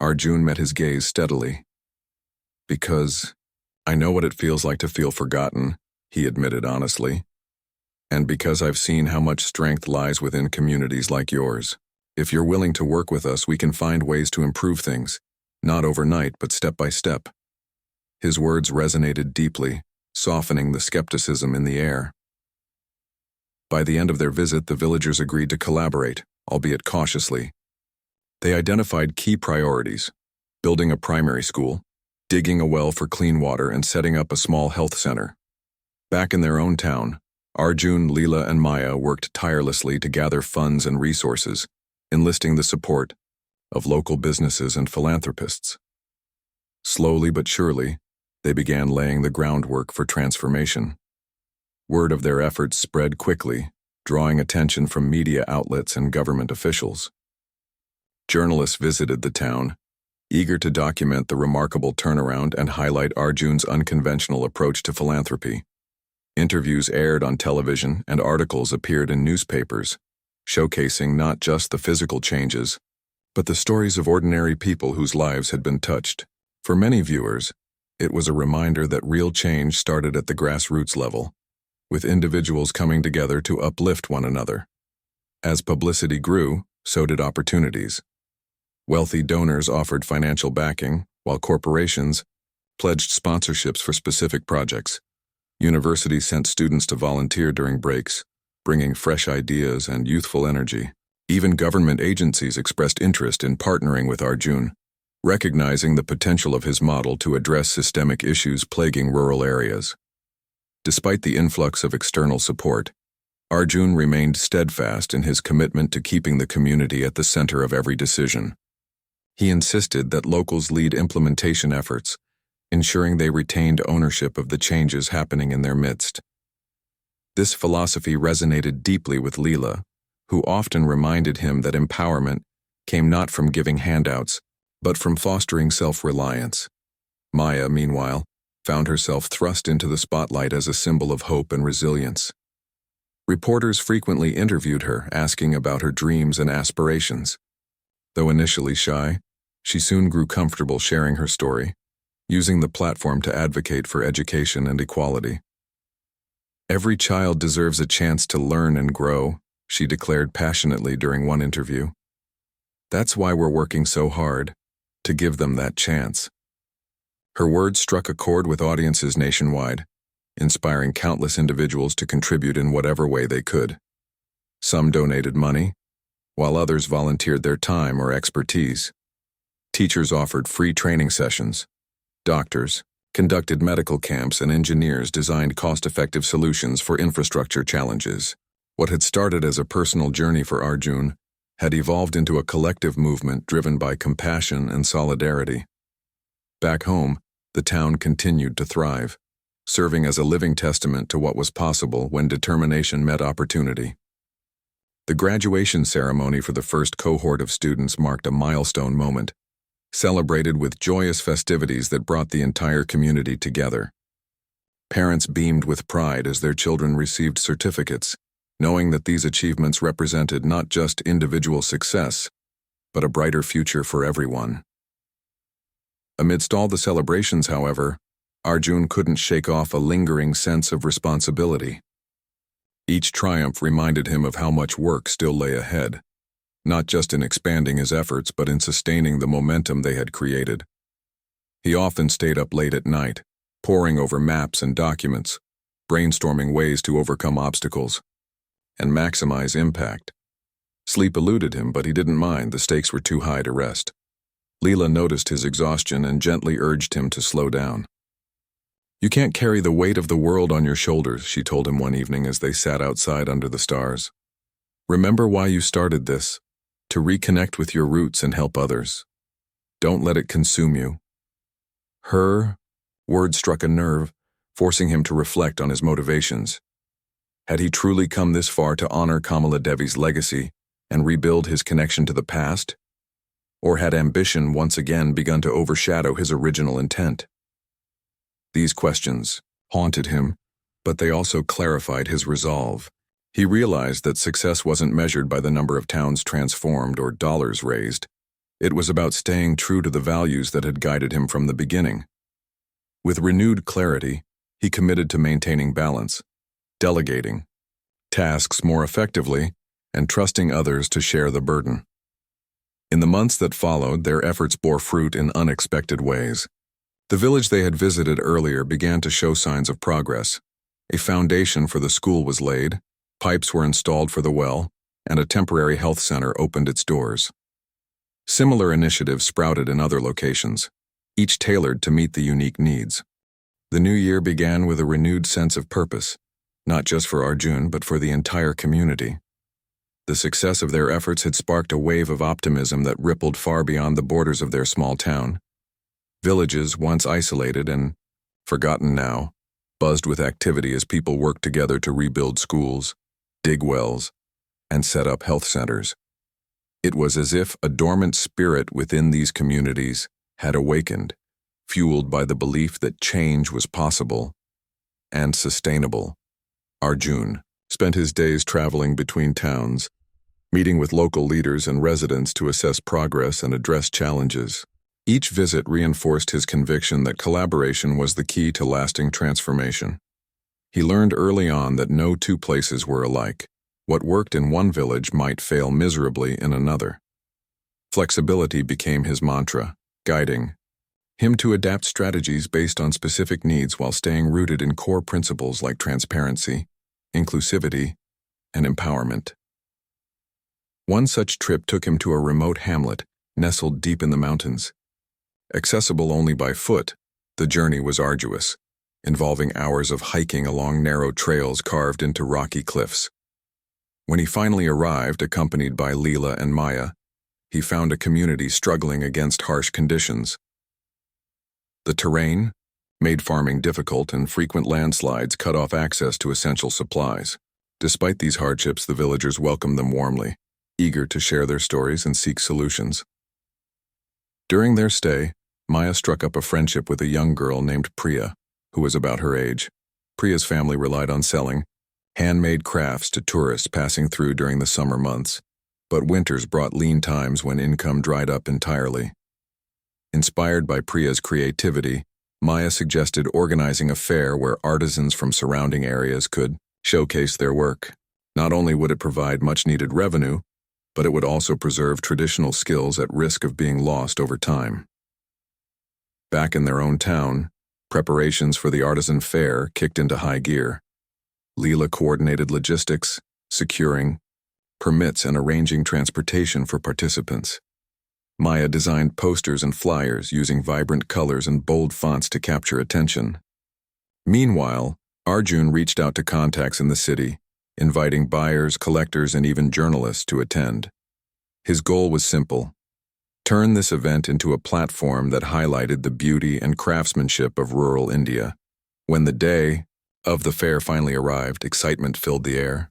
Arjun met his gaze steadily. "Because I know what it feels like to feel forgotten," he admitted honestly. "And because I've seen how much strength lies within communities like yours. If you're willing to work with us, we can find ways to improve things, not overnight, but step by step." His words resonated deeply, softening the skepticism in the air. By the end of their visit, the villagers agreed to collaborate, albeit cautiously. They identified key priorities: building a primary school, digging a well for clean water, and setting up a small health center. Back in their own town, Arjun, Leela, and Maya worked tirelessly to gather funds and resources, enlisting the support of local businesses and philanthropists. Slowly but surely, they began laying the groundwork for transformation. Word of their efforts spread quickly, drawing attention from media outlets and government officials. Journalists visited the town, eager to document the remarkable turnaround and highlight Arjun's unconventional approach to philanthropy. Interviews aired on television and articles appeared in newspapers, showcasing not just the physical changes, but the stories of ordinary people whose lives had been touched. For many viewers, it was a reminder that real change started at the grassroots level, with individuals coming together to uplift one another. As publicity grew, so did opportunities. Wealthy donors offered financial backing, while corporations pledged sponsorships for specific projects. Universities sent students to volunteer during breaks, bringing fresh ideas and youthful energy. Even government agencies expressed interest in partnering with Arjun, recognizing the potential of his model to address systemic issues plaguing rural areas. Despite the influx of external support, Arjun remained steadfast in his commitment to keeping the community at the center of every decision. He insisted that locals lead implementation efforts, ensuring they retained ownership of the changes happening in their midst. This philosophy resonated deeply with Leela, who often reminded him that empowerment came not from giving handouts, but from fostering self-reliance. Maya, meanwhile, found herself thrust into the spotlight as a symbol of hope and resilience. Reporters frequently interviewed her, asking about her dreams and aspirations. Though initially shy, she soon grew comfortable sharing her story, using the platform to advocate for education and equality. "Every child deserves a chance to learn and grow," she declared passionately during one interview. "That's why we're working so hard, to give them that chance." Her words struck a chord with audiences nationwide, inspiring countless individuals to contribute in whatever way they could. Some donated money, while others volunteered their time or expertise. Teachers offered free training sessions. Doctors conducted medical camps, and engineers designed cost-effective solutions for infrastructure challenges. What had started as a personal journey for Arjun had evolved into a collective movement driven by compassion and solidarity. Back home, the town continued to thrive, serving as a living testament to what was possible when determination met opportunity. The graduation ceremony for the first cohort of students marked a milestone moment, celebrated with joyous festivities that brought the entire community together. Parents beamed with pride as their children received certificates, knowing that these achievements represented not just individual success, but a brighter future for everyone. Amidst all the celebrations, however, Arjun couldn't shake off a lingering sense of responsibility. Each triumph reminded him of how much work still lay ahead, not just in expanding his efforts but in sustaining the momentum they had created. He often stayed up late at night, poring over maps and documents, brainstorming ways to overcome obstacles and maximize impact. Sleep eluded him, but he didn't mind. The stakes were too high to rest. Leela noticed his exhaustion and gently urged him to slow down. "You can't carry the weight of the world on your shoulders," she told him one evening as they sat outside under the stars. "Remember why you started this, to reconnect with your roots and help others. Don't let it consume you." Her words struck a nerve, forcing him to reflect on his motivations. Had he truly come this far to honor Kamala Devi's legacy and rebuild his connection to the past? Or had ambition once again begun to overshadow his original intent? These questions haunted him, but they also clarified his resolve. He realized that success wasn't measured by the number of towns transformed or dollars raised. It was about staying true to the values that had guided him from the beginning. With renewed clarity, he committed to maintaining balance, delegating tasks more effectively, and trusting others to share the burden. In the months that followed, their efforts bore fruit in unexpected ways. The village they had visited earlier began to show signs of progress. A foundation for the school was laid, pipes were installed for the well, and a temporary health center opened its doors. Similar initiatives sprouted in other locations, each tailored to meet the unique needs. The new year began with a renewed sense of purpose, not just for Arjun but for the entire community. The success of their efforts had sparked a wave of optimism that rippled far beyond the borders of their small town. Villages, once isolated and forgotten now, buzzed with activity as people worked together to rebuild schools, dig wells, and set up health centers. It was as if a dormant spirit within these communities had awakened, fueled by the belief that change was possible and sustainable. Arjun spent his days traveling between towns, meeting with local leaders and residents to assess progress and address challenges. Each visit reinforced his conviction that collaboration was the key to lasting transformation. He learned early on that no two places were alike. What worked in one village might fail miserably in another. Flexibility became his mantra, guiding him to adapt strategies based on specific needs while staying rooted in core principles like transparency, inclusivity, and empowerment. One such trip took him to a remote hamlet nestled deep in the mountains. Accessible only by foot, the journey was arduous, involving hours of hiking along narrow trails carved into rocky cliffs. When he finally arrived, accompanied by Leela and Maya, he found a community struggling against harsh conditions. The terrain made farming difficult, and frequent landslides cut off access to essential supplies. Despite these hardships, the villagers welcomed them warmly, eager to share their stories and seek solutions. During their stay, Maya struck up a friendship with a young girl named Priya, who was about her age. Priya's family relied on selling handmade crafts to tourists passing through during the summer months, but winters brought lean times when income dried up entirely. Inspired by Priya's creativity, Maya suggested organizing a fair where artisans from surrounding areas could showcase their work. Not only would it provide much-needed revenue, but it would also preserve traditional skills at risk of being lost over time. Back in their own town, preparations for the artisan fair kicked into high gear. Leela coordinated logistics, securing permits and arranging transportation for participants. Maya designed posters and flyers using vibrant colors and bold fonts to capture attention. Meanwhile, Arjun reached out to contacts in the city, inviting buyers, collectors, and even journalists to attend. His goal was simple: turn this event into a platform that highlighted the beauty and craftsmanship of rural India. When the day of the fair finally arrived, excitement filled the air.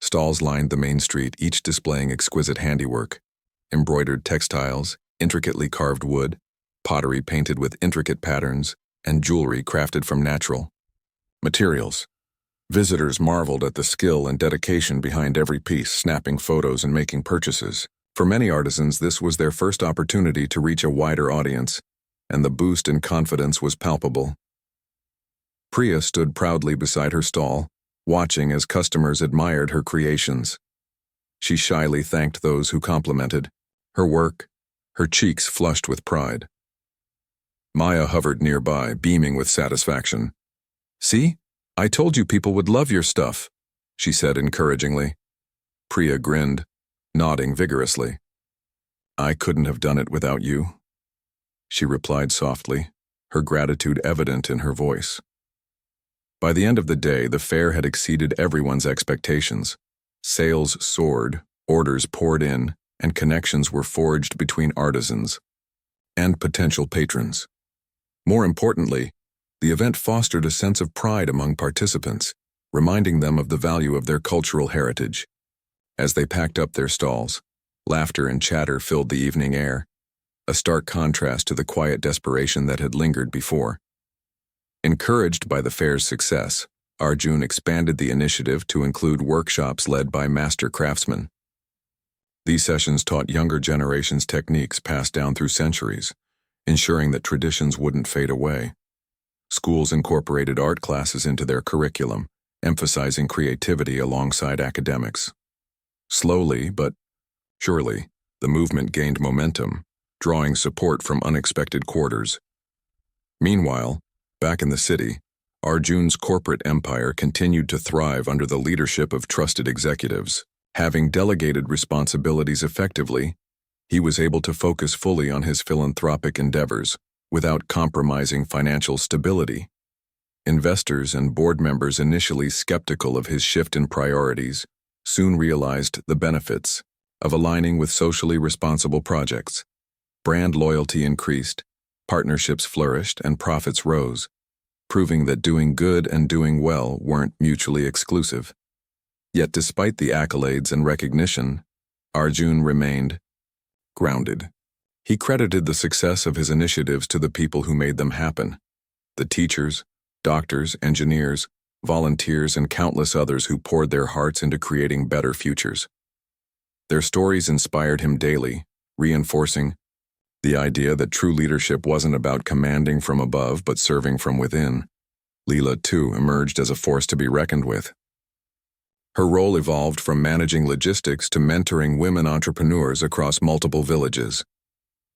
Stalls lined the main street, each displaying exquisite handiwork: embroidered textiles, intricately carved wood, pottery painted with intricate patterns, and jewelry crafted from natural materials. Visitors marveled at the skill and dedication behind every piece, snapping photos and making purchases. For many artisans, this was their first opportunity to reach a wider audience, and the boost in confidence was palpable. Priya stood proudly beside her stall, watching as customers admired her creations. She shyly thanked those who complimented her work, her cheeks flushed with pride. Maya hovered nearby, beaming with satisfaction. "See? I told you people would love your stuff," she said encouragingly. Priya grinned, nodding vigorously. "I couldn't have done it without you," she replied softly, her gratitude evident in her voice. By the end of the day, the fair had exceeded everyone's expectations. Sales soared, orders poured in, and connections were forged between artisans and potential patrons. More importantly, the event fostered a sense of pride among participants, reminding them of the value of their cultural heritage. As they packed up their stalls, laughter and chatter filled the evening air, a stark contrast to the quiet desperation that had lingered before. Encouraged by the fair's success, Arjun expanded the initiative to include workshops led by master craftsmen. These sessions taught younger generations techniques passed down through centuries, ensuring that traditions wouldn't fade away. Schools incorporated art classes into their curriculum, emphasizing creativity alongside academics. Slowly, but surely, the movement gained momentum, drawing support from unexpected quarters. Meanwhile, back in the city, Arjun's corporate empire continued to thrive under the leadership of trusted executives. Having delegated responsibilities effectively, he was able to focus fully on his philanthropic endeavors without compromising financial stability. Investors and board members, initially skeptical of his shift in priorities, soon realized the benefits of aligning with socially responsible projects. Brand loyalty increased, partnerships flourished, and profits rose, proving that doing good and doing well weren't mutually exclusive. Yet despite the accolades and recognition, Arjun remained grounded. He credited the success of his initiatives to the people who made them happen: the teachers, doctors, engineers, volunteers, and countless others who poured their hearts into creating better futures. Their stories inspired him daily, reinforcing the idea that true leadership wasn't about commanding from above but serving from within. Leela, too, emerged as a force to be reckoned with. Her role evolved from managing logistics to mentoring women entrepreneurs across multiple villages.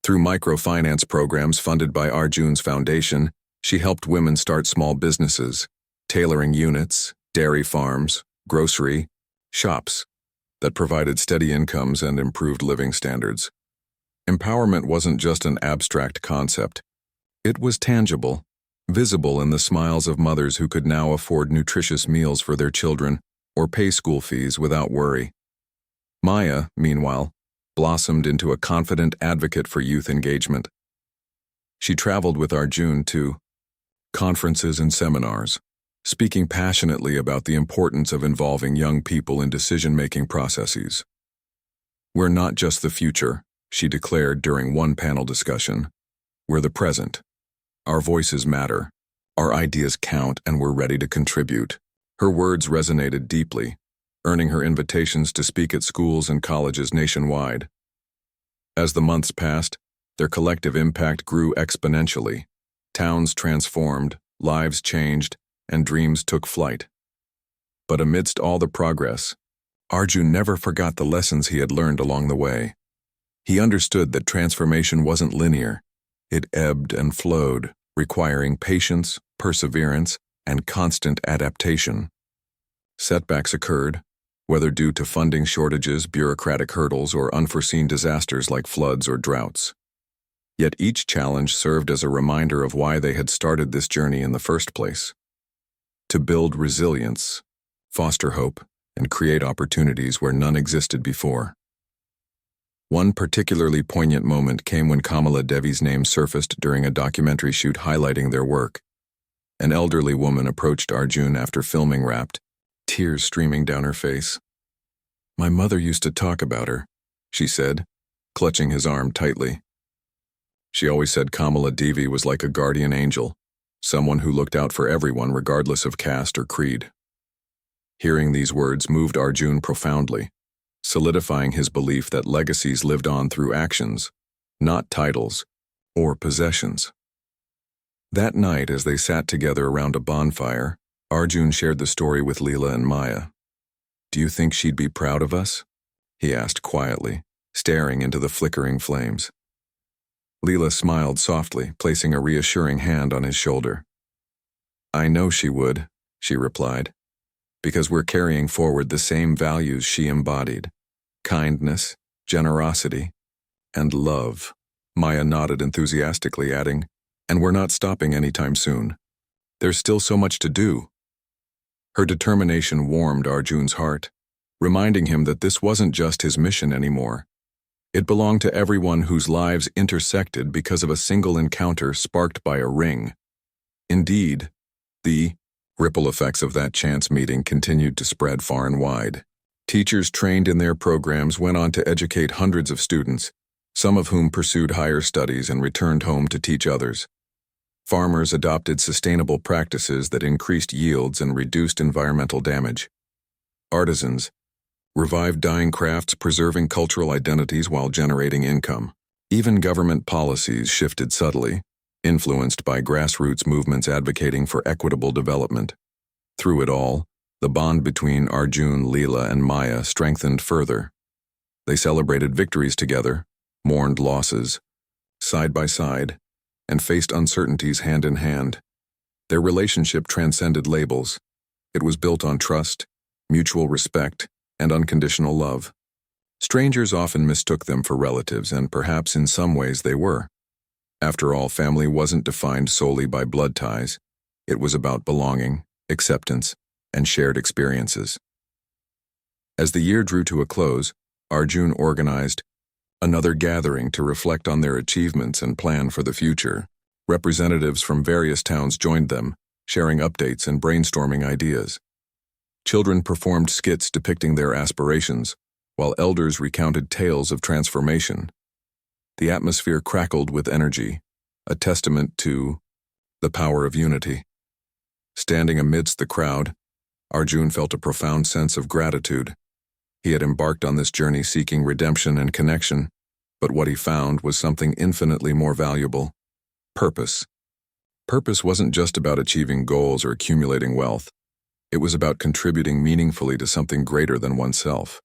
Through microfinance programs funded by Arjun's foundation, she helped women start small businesses, tailoring units, dairy farms, grocery shops that provided steady incomes and improved living standards. Empowerment wasn't just an abstract concept. It was tangible, visible in the smiles of mothers who could now afford nutritious meals for their children or pay school fees without worry. Maya, meanwhile, blossomed into a confident advocate for youth engagement. She traveled with Arjun to conferences and seminars, speaking passionately about the importance of involving young people in decision-making processes. "We're not just the future," she declared during one panel discussion. "We're the present. Our voices matter, our ideas count, and we're ready to contribute." Her words resonated deeply, earning her invitations to speak at schools and colleges nationwide. As the months passed, their collective impact grew exponentially. Towns transformed, lives changed, and dreams took flight. But amidst all the progress, Arjun never forgot the lessons he had learned along the way. He understood that transformation wasn't linear. It ebbed and flowed, requiring patience, perseverance, and constant adaptation. Setbacks occurred, whether due to funding shortages, bureaucratic hurdles, or unforeseen disasters like floods or droughts. Yet each challenge served as a reminder of why they had started this journey in the first place: to build resilience, foster hope, and create opportunities where none existed before. One particularly poignant moment came when Kamala Devi's name surfaced during a documentary shoot highlighting their work. An elderly woman approached Arjun after filming, wrapped, tears streaming down her face. "My mother used to talk about her," she said, clutching his arm tightly. "She always said Kamala Devi was like a guardian angel, someone who looked out for everyone regardless of caste or creed." Hearing these words moved Arjun profoundly, solidifying his belief that legacies lived on through actions, not titles or possessions. That night, as they sat together around a bonfire, Arjun shared the story with Leela and Maya. "Do you think she'd be proud of us?" he asked quietly, staring into the flickering flames. Leela smiled softly, placing a reassuring hand on his shoulder. "I know she would," she replied, "because we're carrying forward the same values she embodied: kindness, generosity, and love." Maya nodded enthusiastically, adding, "And we're not stopping anytime soon. There's still so much to do." Her determination warmed Arjun's heart, reminding him that this wasn't just his mission anymore. It belonged to everyone whose lives intersected because of a single encounter sparked by a ring. Indeed, the ripple effects of that chance meeting continued to spread far and wide. Teachers trained in their programs went on to educate hundreds of students, some of whom pursued higher studies and returned home to teach others. Farmers adopted sustainable practices that increased yields and reduced environmental damage. Artisans revived dying crafts, preserving cultural identities while generating income. Even government policies shifted subtly, influenced by grassroots movements advocating for equitable development. Through it all, the bond between Arjun, Leela, and Maya strengthened further. They celebrated victories together, mourned losses, side by side, and faced uncertainties hand in hand. Their relationship transcended labels. It was built on trust, mutual respect, and unconditional love. Strangers often mistook them for relatives, and perhaps in some ways they were. After all, family wasn't defined solely by blood ties. It was about belonging, acceptance, and shared experiences. As the year drew to a close, Arjun organized another gathering to reflect on their achievements and plan for the future. Representatives from various towns joined them, sharing updates and brainstorming ideas. Children performed skits depicting their aspirations, while elders recounted tales of transformation. The atmosphere crackled with energy, a testament to the power of unity. Standing amidst the crowd, Arjun felt a profound sense of gratitude. He had embarked on this journey seeking redemption and connection, but what he found was something infinitely more valuable: purpose. Purpose wasn't just about achieving goals or accumulating wealth. It was about contributing meaningfully to something greater than oneself.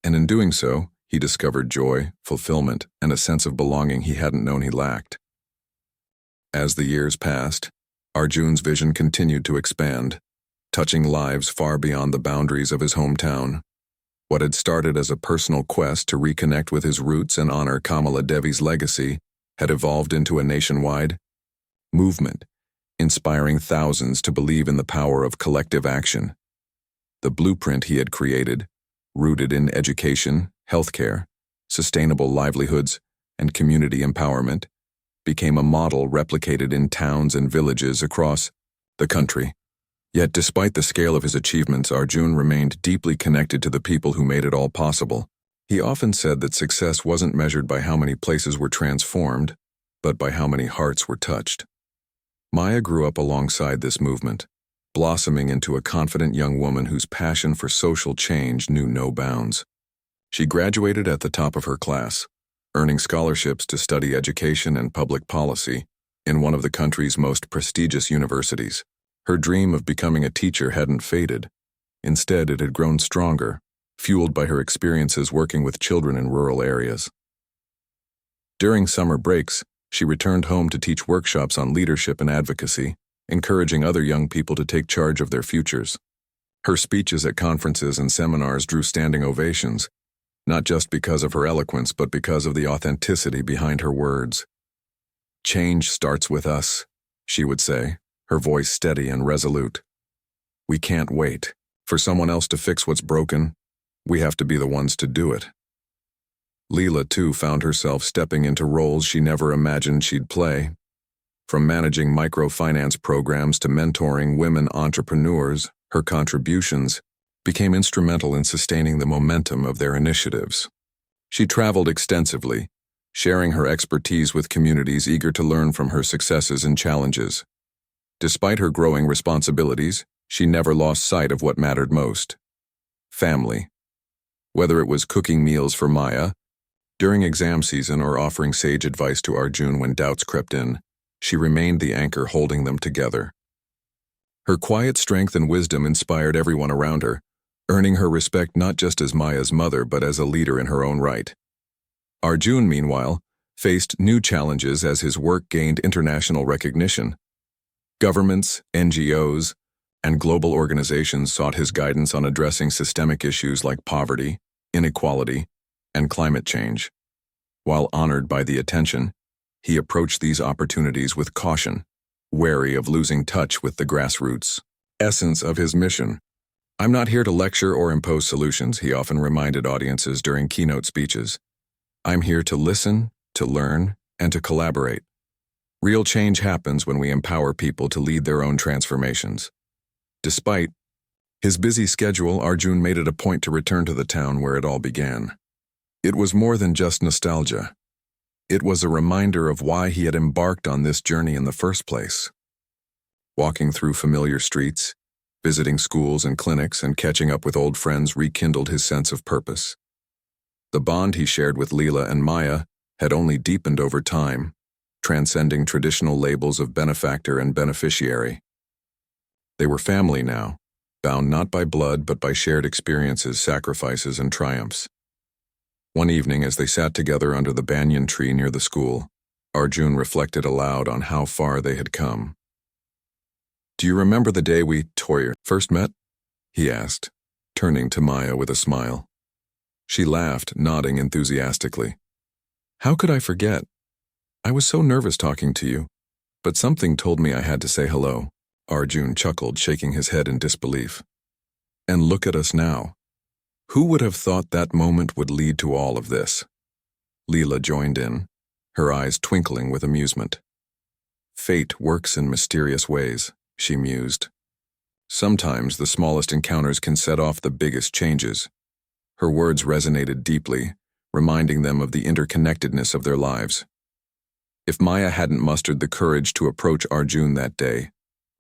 And in doing so, he discovered joy, fulfillment, and a sense of belonging he hadn't known he lacked. As the years passed, Arjun's vision continued to expand, touching lives far beyond the boundaries of his hometown. What had started as a personal quest to reconnect with his roots and honor Kamala Devi's legacy had evolved into a nationwide movement, inspiring thousands to believe in the power of collective action. The blueprint he had created, rooted in education, healthcare, sustainable livelihoods, and community empowerment, became a model replicated in towns and villages across the country. Yet despite the scale of his achievements, Arjun remained deeply connected to the people who made it all possible. He often said that success wasn't measured by how many places were transformed, but by how many hearts were touched. Maya grew up alongside this movement, blossoming into a confident young woman whose passion for social change knew no bounds. She graduated at the top of her class, earning scholarships to study education and public policy in one of the country's most prestigious universities. Her dream of becoming a teacher hadn't faded. Instead, it had grown stronger, fueled by her experiences working with children in rural areas. During summer breaks, she returned home to teach workshops on leadership and advocacy, encouraging other young people to take charge of their futures. Her speeches at conferences and seminars drew standing ovations, not just because of her eloquence, but because of the authenticity behind her words. "Change starts with us," she would say, her voice steady and resolute. "We can't wait for someone else to fix what's broken. We have to be the ones to do it." Leela, too, found herself stepping into roles she never imagined she'd play. From managing microfinance programs to mentoring women entrepreneurs, her contributions became instrumental in sustaining the momentum of their initiatives. She traveled extensively, sharing her expertise with communities eager to learn from her successes and challenges. Despite her growing responsibilities, she never lost sight of what mattered most: family. Whether it was cooking meals for Maya during exam season or offering sage advice to Arjun when doubts crept in, she remained the anchor holding them together. Her quiet strength and wisdom inspired everyone around her, earning her respect not just as Maya's mother but as a leader in her own right. Arjun, meanwhile, faced new challenges as his work gained international recognition. Governments, NGOs, and global organizations sought his guidance on addressing systemic issues like poverty, inequality, and climate change. While honored by the attention, he approached these opportunities with caution, wary of losing touch with the grassroots essence of his mission. "I'm not here to lecture or impose solutions," he often reminded audiences during keynote speeches. "I'm here to listen, to learn, and to collaborate. Real change happens when we empower people to lead their own transformations." Despite his busy schedule, Arjun made it a point to return to the town where it all began. It was more than just nostalgia. It was a reminder of why he had embarked on this journey in the first place. Walking through familiar streets, visiting schools and clinics, and catching up with old friends rekindled his sense of purpose. The bond he shared with Leela and Maya had only deepened over time, transcending traditional labels of benefactor and beneficiary. They were family now, bound not by blood but by shared experiences, sacrifices, and triumphs. One evening, as they sat together under the banyan tree near the school, Arjun reflected aloud on how far they had come. "Do you remember the day we first met?" he asked, turning to Maya with a smile. She laughed, nodding enthusiastically. "How could I forget? I was so nervous talking to you, but something told me I had to say hello." Arjun chuckled, shaking his head in disbelief. "And look at us now. Who would have thought that moment would lead to all of this?" Leela joined in, her eyes twinkling with amusement. "Fate works in mysterious ways," she mused. "Sometimes the smallest encounters can set off the biggest changes." Her words resonated deeply, reminding them of the interconnectedness of their lives. If Maya hadn't mustered the courage to approach Arjun that day,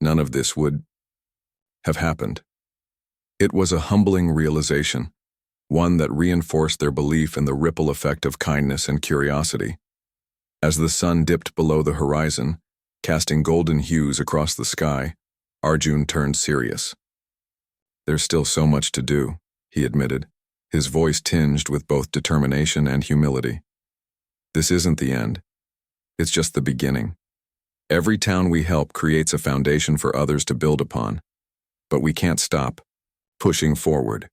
none of this would have happened. It was a humbling realization, one that reinforced their belief in the ripple effect of kindness and curiosity. As the sun dipped below the horizon, casting golden hues across the sky, Arjun turned serious. "There's still so much to do," he admitted, his voice tinged with both determination and humility. "This isn't the end. It's just the beginning. Every town we help creates a foundation for others to build upon. But we can't stop pushing forward.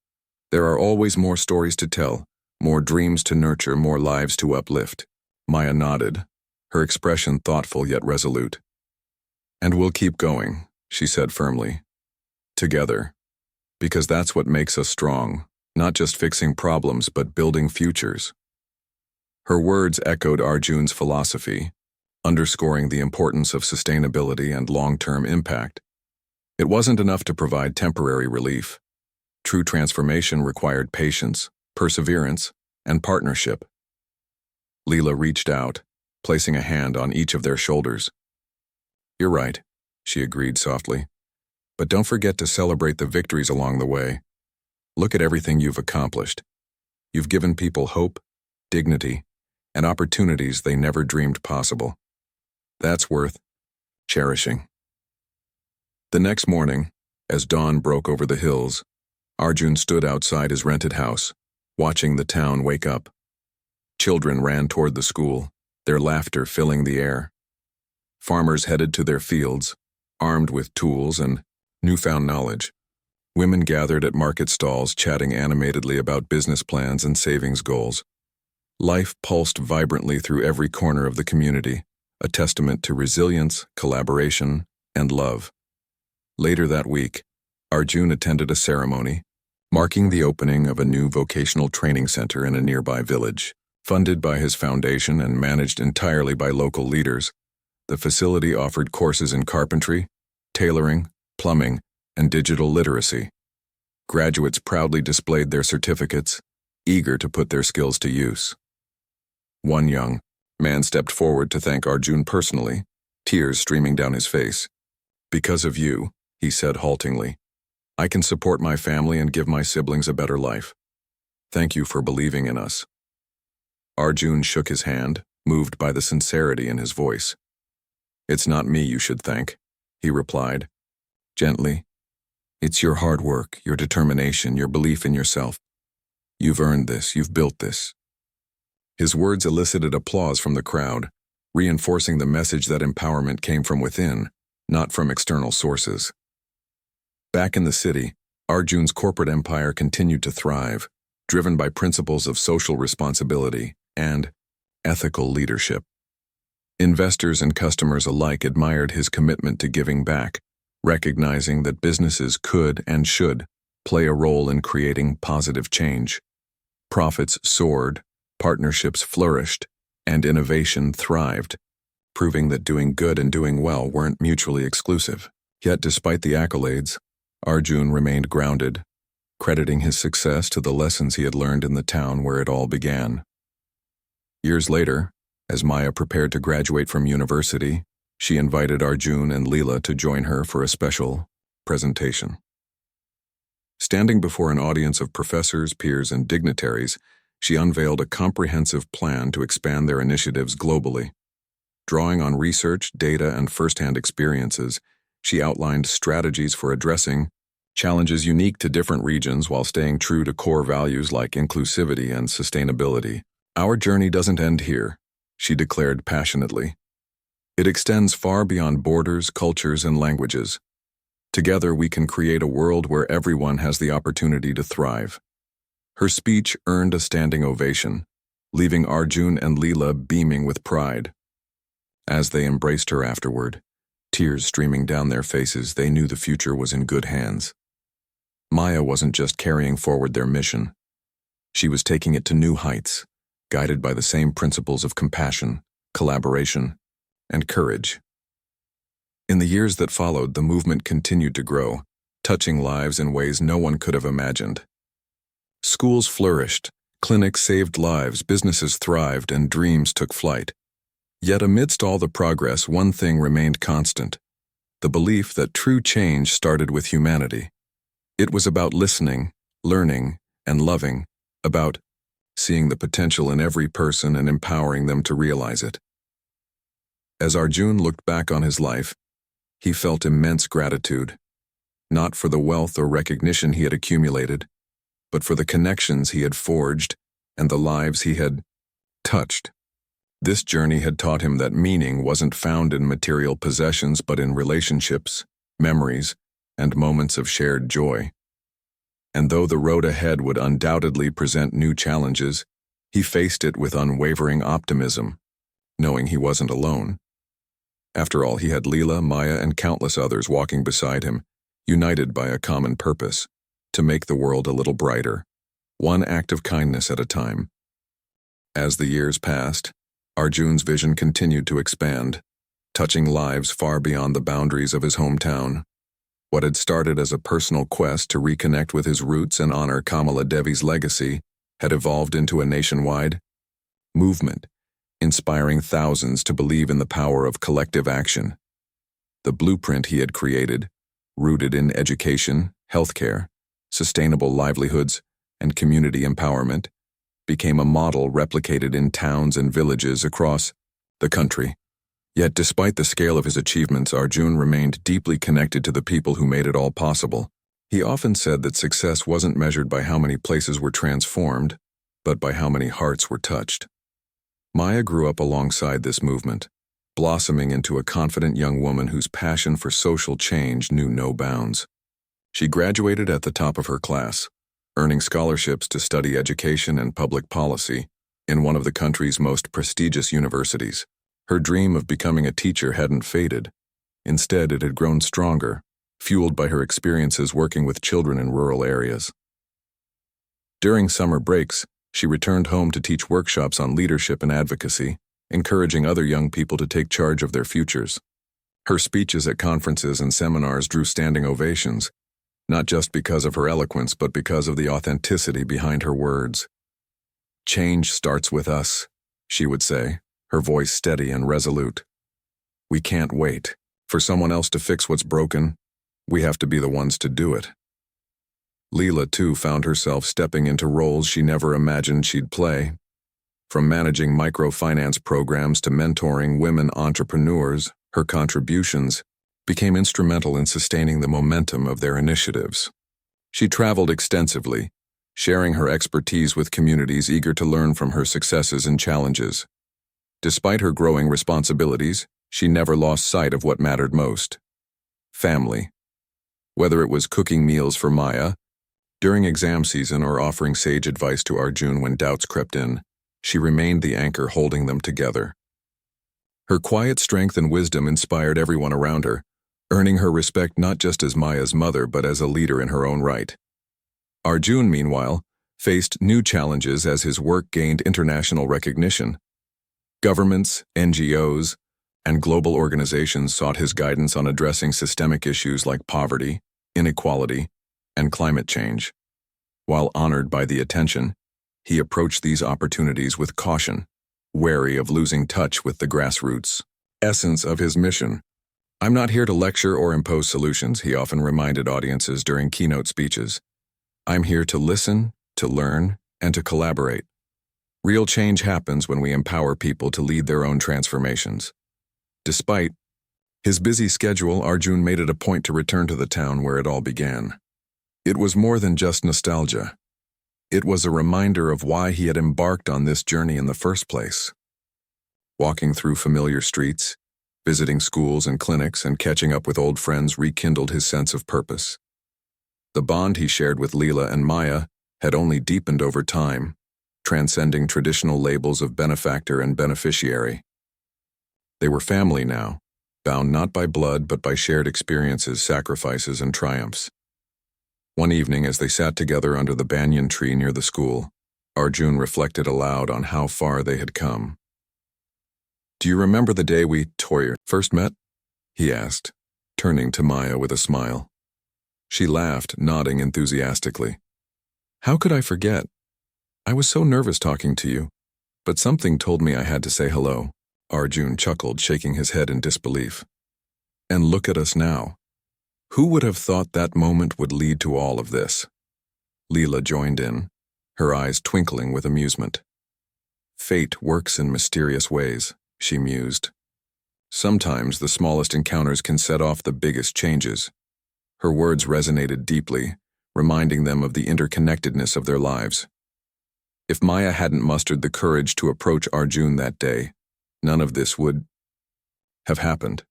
There are always more stories to tell, more dreams to nurture, more lives to uplift." Maya nodded, her expression thoughtful yet resolute. "And we'll keep going," she said firmly. "Together. Because that's what makes us strong, not just fixing problems but building futures." Her words echoed Arjun's philosophy, underscoring the importance of sustainability and long-term impact. It wasn't enough to provide temporary relief. True transformation required patience, perseverance, and partnership. Leela reached out, placing a hand on each of their shoulders. "You're right," she agreed softly. "But don't forget to celebrate the victories along the way. Look at everything you've accomplished. You've given people hope, dignity, and opportunities they never dreamed possible. That's worth cherishing." The next morning, as dawn broke over the hills, Arjun stood outside his rented house, watching the town wake up. Children ran toward the school, their laughter filling the air. Farmers headed to their fields, armed with tools and newfound knowledge. Women gathered at market stalls, chatting animatedly about business plans and savings goals. Life pulsed vibrantly through every corner of the community, a testament to resilience, collaboration, and love. Later that week, Arjun attended a ceremony marking the opening of a new vocational training center in a nearby village. Funded by his foundation and managed entirely by local leaders, the facility offered courses in carpentry, tailoring, plumbing, and digital literacy. Graduates proudly displayed their certificates, eager to put their skills to use. One young man stepped forward to thank Arjun personally, tears streaming down his face. "Because of you," he said haltingly, "I can support my family and give my siblings a better life. Thank you for believing in us." Arjun shook his hand, moved by the sincerity in his voice. "It's not me you should thank," he replied, gently. "It's your hard work, your determination, your belief in yourself. You've earned this, you've built this." His words elicited applause from the crowd, reinforcing the message that empowerment came from within, not from external sources. Back in the city, Arjun's corporate empire continued to thrive, driven by principles of social responsibility and ethical leadership. Investors and customers alike admired his commitment to giving back, recognizing that businesses could and should play a role in creating positive change. Profits soared, partnerships flourished, and innovation thrived, proving that doing good and doing well weren't mutually exclusive. Yet despite the accolades, Arjun remained grounded, crediting his success to the lessons he had learned in the town where it all began. Years later, as Maya prepared to graduate from university, she invited Arjun and Leela to join her for a special presentation. Standing before an audience of professors, peers, and dignitaries, she unveiled a comprehensive plan to expand their initiatives globally. Drawing on research, data, and first-hand experiences, she outlined strategies for addressing challenges unique to different regions while staying true to core values like inclusivity and sustainability. "Our journey doesn't end here," she declared passionately. "It extends far beyond borders, cultures, and languages. Together we can create a world where everyone has the opportunity to thrive." Her speech earned a standing ovation, leaving Arjun and Leela beaming with pride. As they embraced her afterward, tears streaming down their faces, they knew the future was in good hands. Maya wasn't just carrying forward their mission. She was taking it to new heights, guided by the same principles of compassion, collaboration, and courage. In the years that followed, the movement continued to grow, touching lives in ways no one could have imagined. Schools flourished, clinics saved lives, businesses thrived, and dreams took flight. Yet amidst all the progress, one thing remained constant: the belief that true change started with humanity. It was about listening, learning, and loving, about seeing the potential in every person and empowering them to realize it. As Arjun looked back on his life, he felt immense gratitude, not for the wealth or recognition he had accumulated, but for the connections he had forged and the lives he had touched. This journey had taught him that meaning wasn't found in material possessions but in relationships, memories, and moments of shared joy. And though the road ahead would undoubtedly present new challenges, he faced it with unwavering optimism, knowing he wasn't alone. After all, he had Leela, Maya, and countless others walking beside him, united by a common purpose, to make the world a little brighter, one act of kindness at a time. As the years passed, Arjun's vision continued to expand, touching lives far beyond the boundaries of his hometown. What had started as a personal quest to reconnect with his roots and honor Kamala Devi's legacy had evolved into a nationwide movement, inspiring thousands to believe in the power of collective action. The blueprint he had created, rooted in education, healthcare, sustainable livelihoods, and community empowerment, became a model replicated in towns and villages across the country. Yet despite the scale of his achievements, Arjun remained deeply connected to the people who made it all possible. He often said that success wasn't measured by how many places were transformed, but by how many hearts were touched. Maya grew up alongside this movement, blossoming into a confident young woman whose passion for social change knew no bounds. She graduated at the top of her class, earning scholarships to study education and public policy in one of the country's most prestigious universities. Her dream of becoming a teacher hadn't faded. Instead, it had grown stronger, fueled by her experiences working with children in rural areas. During summer breaks, she returned home to teach workshops on leadership and advocacy, encouraging other young people to take charge of their futures. Her speeches at conferences and seminars drew standing ovations, not just because of her eloquence but because of the authenticity behind her words. "Change starts with us," she would say, her voice steady and resolute. "We can't wait for someone else to fix what's broken. We have to be the ones to do it." Leela, too, found herself stepping into roles she never imagined she'd play. From managing microfinance programs to mentoring women entrepreneurs, her contributions became instrumental in sustaining the momentum of their initiatives. She traveled extensively, sharing her expertise with communities eager to learn from her successes and challenges. Despite her growing responsibilities, she never lost sight of what mattered most: family. Whether it was cooking meals for Maya during exam season or offering sage advice to Arjun when doubts crept in, she remained the anchor holding them together. Her quiet strength and wisdom inspired everyone around her, earning her respect not just as Maya's mother but as a leader in her own right. Arjun, meanwhile, faced new challenges as his work gained international recognition. Governments, NGOs, and global organizations sought his guidance on addressing systemic issues like poverty, inequality, and climate change. While honored by the attention, he approached these opportunities with caution, wary of losing touch with the grassroots essence of his mission. "I'm not here to lecture or impose solutions," he often reminded audiences during keynote speeches. "I'm here to listen, to learn, and to collaborate. Real change happens when we empower people to lead their own transformations." Despite his busy schedule, Arjun made it a point to return to the town where it all began. It was more than just nostalgia. It was a reminder of why he had embarked on this journey in the first place. Walking through familiar streets, visiting schools and clinics, and catching up with old friends rekindled his sense of purpose. The bond he shared with Leela and Maya had only deepened over time, transcending traditional labels of benefactor and beneficiary. They were family now, bound not by blood but by shared experiences, sacrifices, and triumphs. One evening, as they sat together under the banyan tree near the school, Arjun reflected aloud on how far they had come. "Do you remember the day we first met?" he asked, turning to Maya with a smile. She laughed, nodding enthusiastically. "How could I forget? I was so nervous talking to you, but something told me I had to say hello." Arjun chuckled, shaking his head in disbelief. And look at us now. Who would have thought that moment would lead to all of this? Leela joined in, her eyes twinkling with amusement. Fate works in mysterious ways, she mused. Sometimes the smallest encounters can set off the biggest changes. Her words resonated deeply, reminding them of the interconnectedness of their lives. If Maya hadn't mustered the courage to approach Arjun that day, none of this would have happened.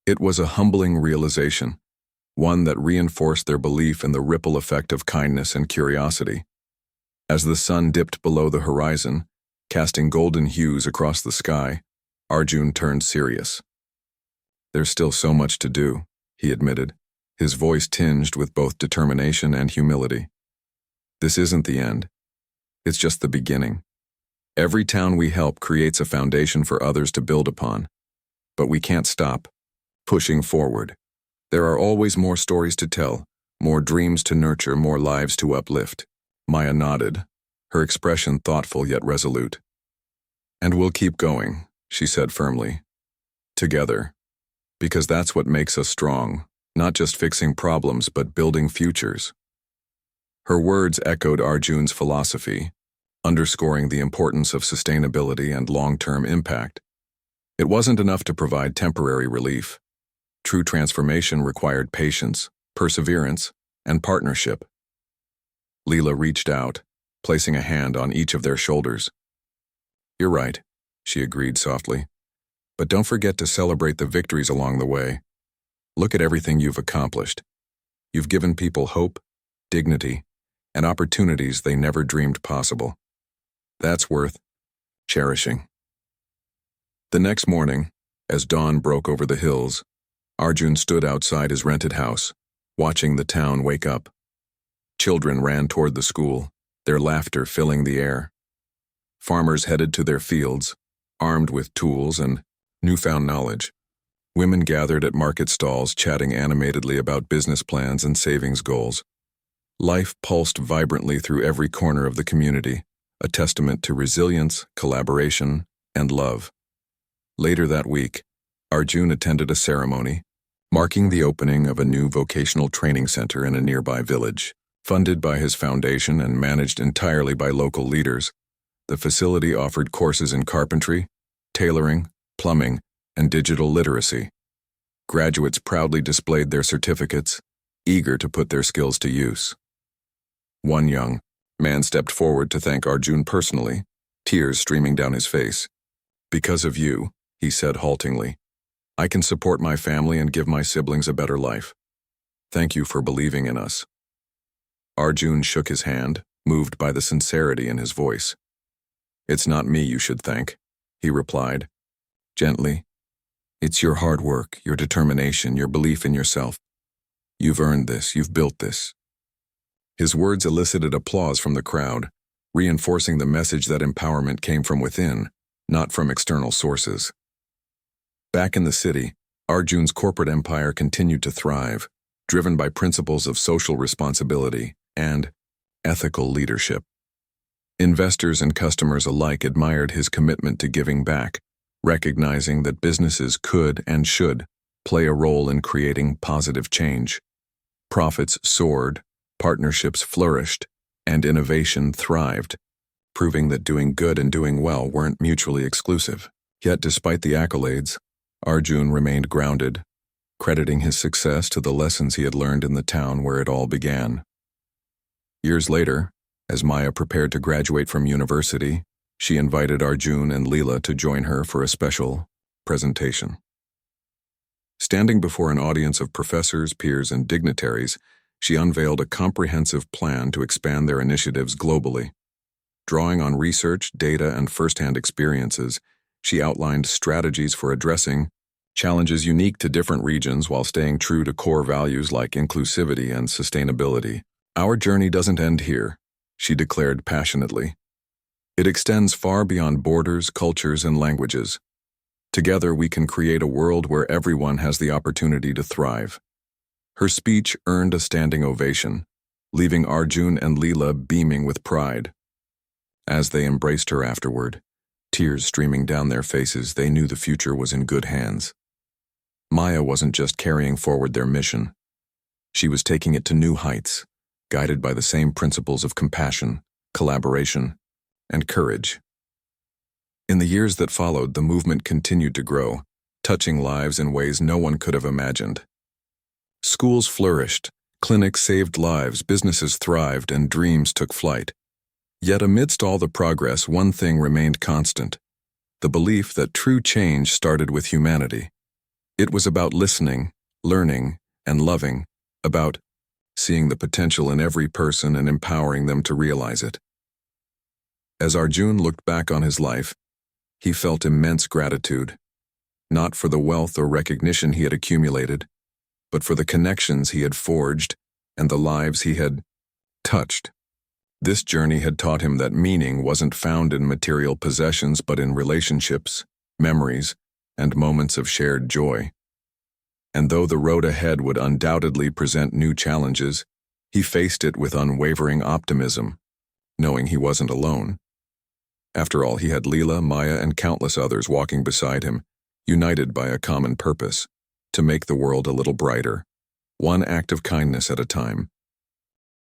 It was a humbling realization, one that reinforced their belief in the ripple effect of kindness and curiosity. As the sun dipped below the horizon, casting golden hues across the sky, Arjun turned serious. There's still so much to do, he admitted, his voice tinged with both determination and humility. This isn't the end. It's just the beginning. Every town we help creates a foundation for others to build upon. But we can't stop pushing forward. There are always more stories to tell, more dreams to nurture, more lives to uplift. Maya nodded, her expression thoughtful yet resolute. And we'll keep going, she said firmly. Together. Because that's what makes us strong, not just fixing problems but building futures. Her words echoed Arjun's philosophy, underscoring the importance of sustainability and long-term impact. It wasn't enough to provide temporary relief. True transformation required patience, perseverance, and partnership. Leela reached out, placing a hand on each of their shoulders. You're right, she agreed softly. But don't forget to celebrate the victories along the way. Look at everything you've accomplished. You've given people hope, dignity, and opportunities they never dreamed possible. That's worth cherishing. The next morning, as dawn broke over the hills, Arjun stood outside his rented house, watching the town wake up. Children ran toward the school, their laughter filling the air. Farmers headed to their fields, armed with tools and newfound knowledge. Women gathered at market stalls, chatting animatedly about business plans and savings goals. Life pulsed vibrantly through every corner of the community, a testament to resilience, collaboration, and love. Later that week, Arjun attended a ceremony, marking the opening of a new vocational training center in a nearby village. Funded by his foundation and managed entirely by local leaders, the facility offered courses in carpentry, tailoring, plumbing, and digital literacy. Graduates proudly displayed their certificates, eager to put their skills to use. One young man stepped forward to thank Arjun personally, tears streaming down his face. Because of you, he said haltingly, I can support my family and give my siblings a better life. Thank you for believing in us. Arjun shook his hand, moved by the sincerity in his voice. It's not me you should thank, he replied, gently. It's your hard work, your determination, your belief in yourself. You've earned this, you've built this. His words elicited applause from the crowd, reinforcing the message that empowerment came from within, not from external sources. Back in the city, Arjun's corporate empire continued to thrive, driven by principles of social responsibility and ethical leadership. Investors and customers alike admired his commitment to giving back, recognizing that businesses could and should play a role in creating positive change. Profits soared, partnerships flourished, and innovation thrived, proving that doing good and doing well weren't mutually exclusive. Yet despite the accolades, Arjun remained grounded, crediting his success to the lessons he had learned in the town where it all began. Years later, as Maya prepared to graduate from university, she invited Arjun and Leela to join her for a special presentation. Standing before an audience of professors, peers, and dignitaries, she unveiled a comprehensive plan to expand their initiatives globally. Drawing on research, data, and first-hand experiences, she outlined strategies for addressing challenges unique to different regions while staying true to core values like inclusivity and sustainability. Our journey doesn't end here, she declared passionately. It extends far beyond borders, cultures, and languages. Together we can create a world where everyone has the opportunity to thrive. Her speech earned a standing ovation, leaving Arjun and Leela beaming with pride. As they embraced her afterward, tears streaming down their faces, they knew the future was in good hands. Maya wasn't just carrying forward their mission. She was taking it to new heights, guided by the same principles of compassion, collaboration, and courage. In the years that followed, the movement continued to grow, touching lives in ways no one could have imagined. Schools flourished, clinics saved lives, businesses thrived, and dreams took flight. Yet amidst all the progress, one thing remained constant: the belief that true change started with humanity. It was about listening, learning, and loving, about seeing the potential in every person and empowering them to realize it. As Arjun looked back on his life, he felt immense gratitude, not for the wealth or recognition he had accumulated, but for the connections he had forged and the lives he had touched. This journey had taught him that meaning wasn't found in material possessions but in relationships, memories, and moments of shared joy. And though the road ahead would undoubtedly present new challenges, he faced it with unwavering optimism, knowing he wasn't alone. After all, he had Leela, Maya, and countless others walking beside him, united by a common purpose: to make the world a little brighter, one act of kindness at a time.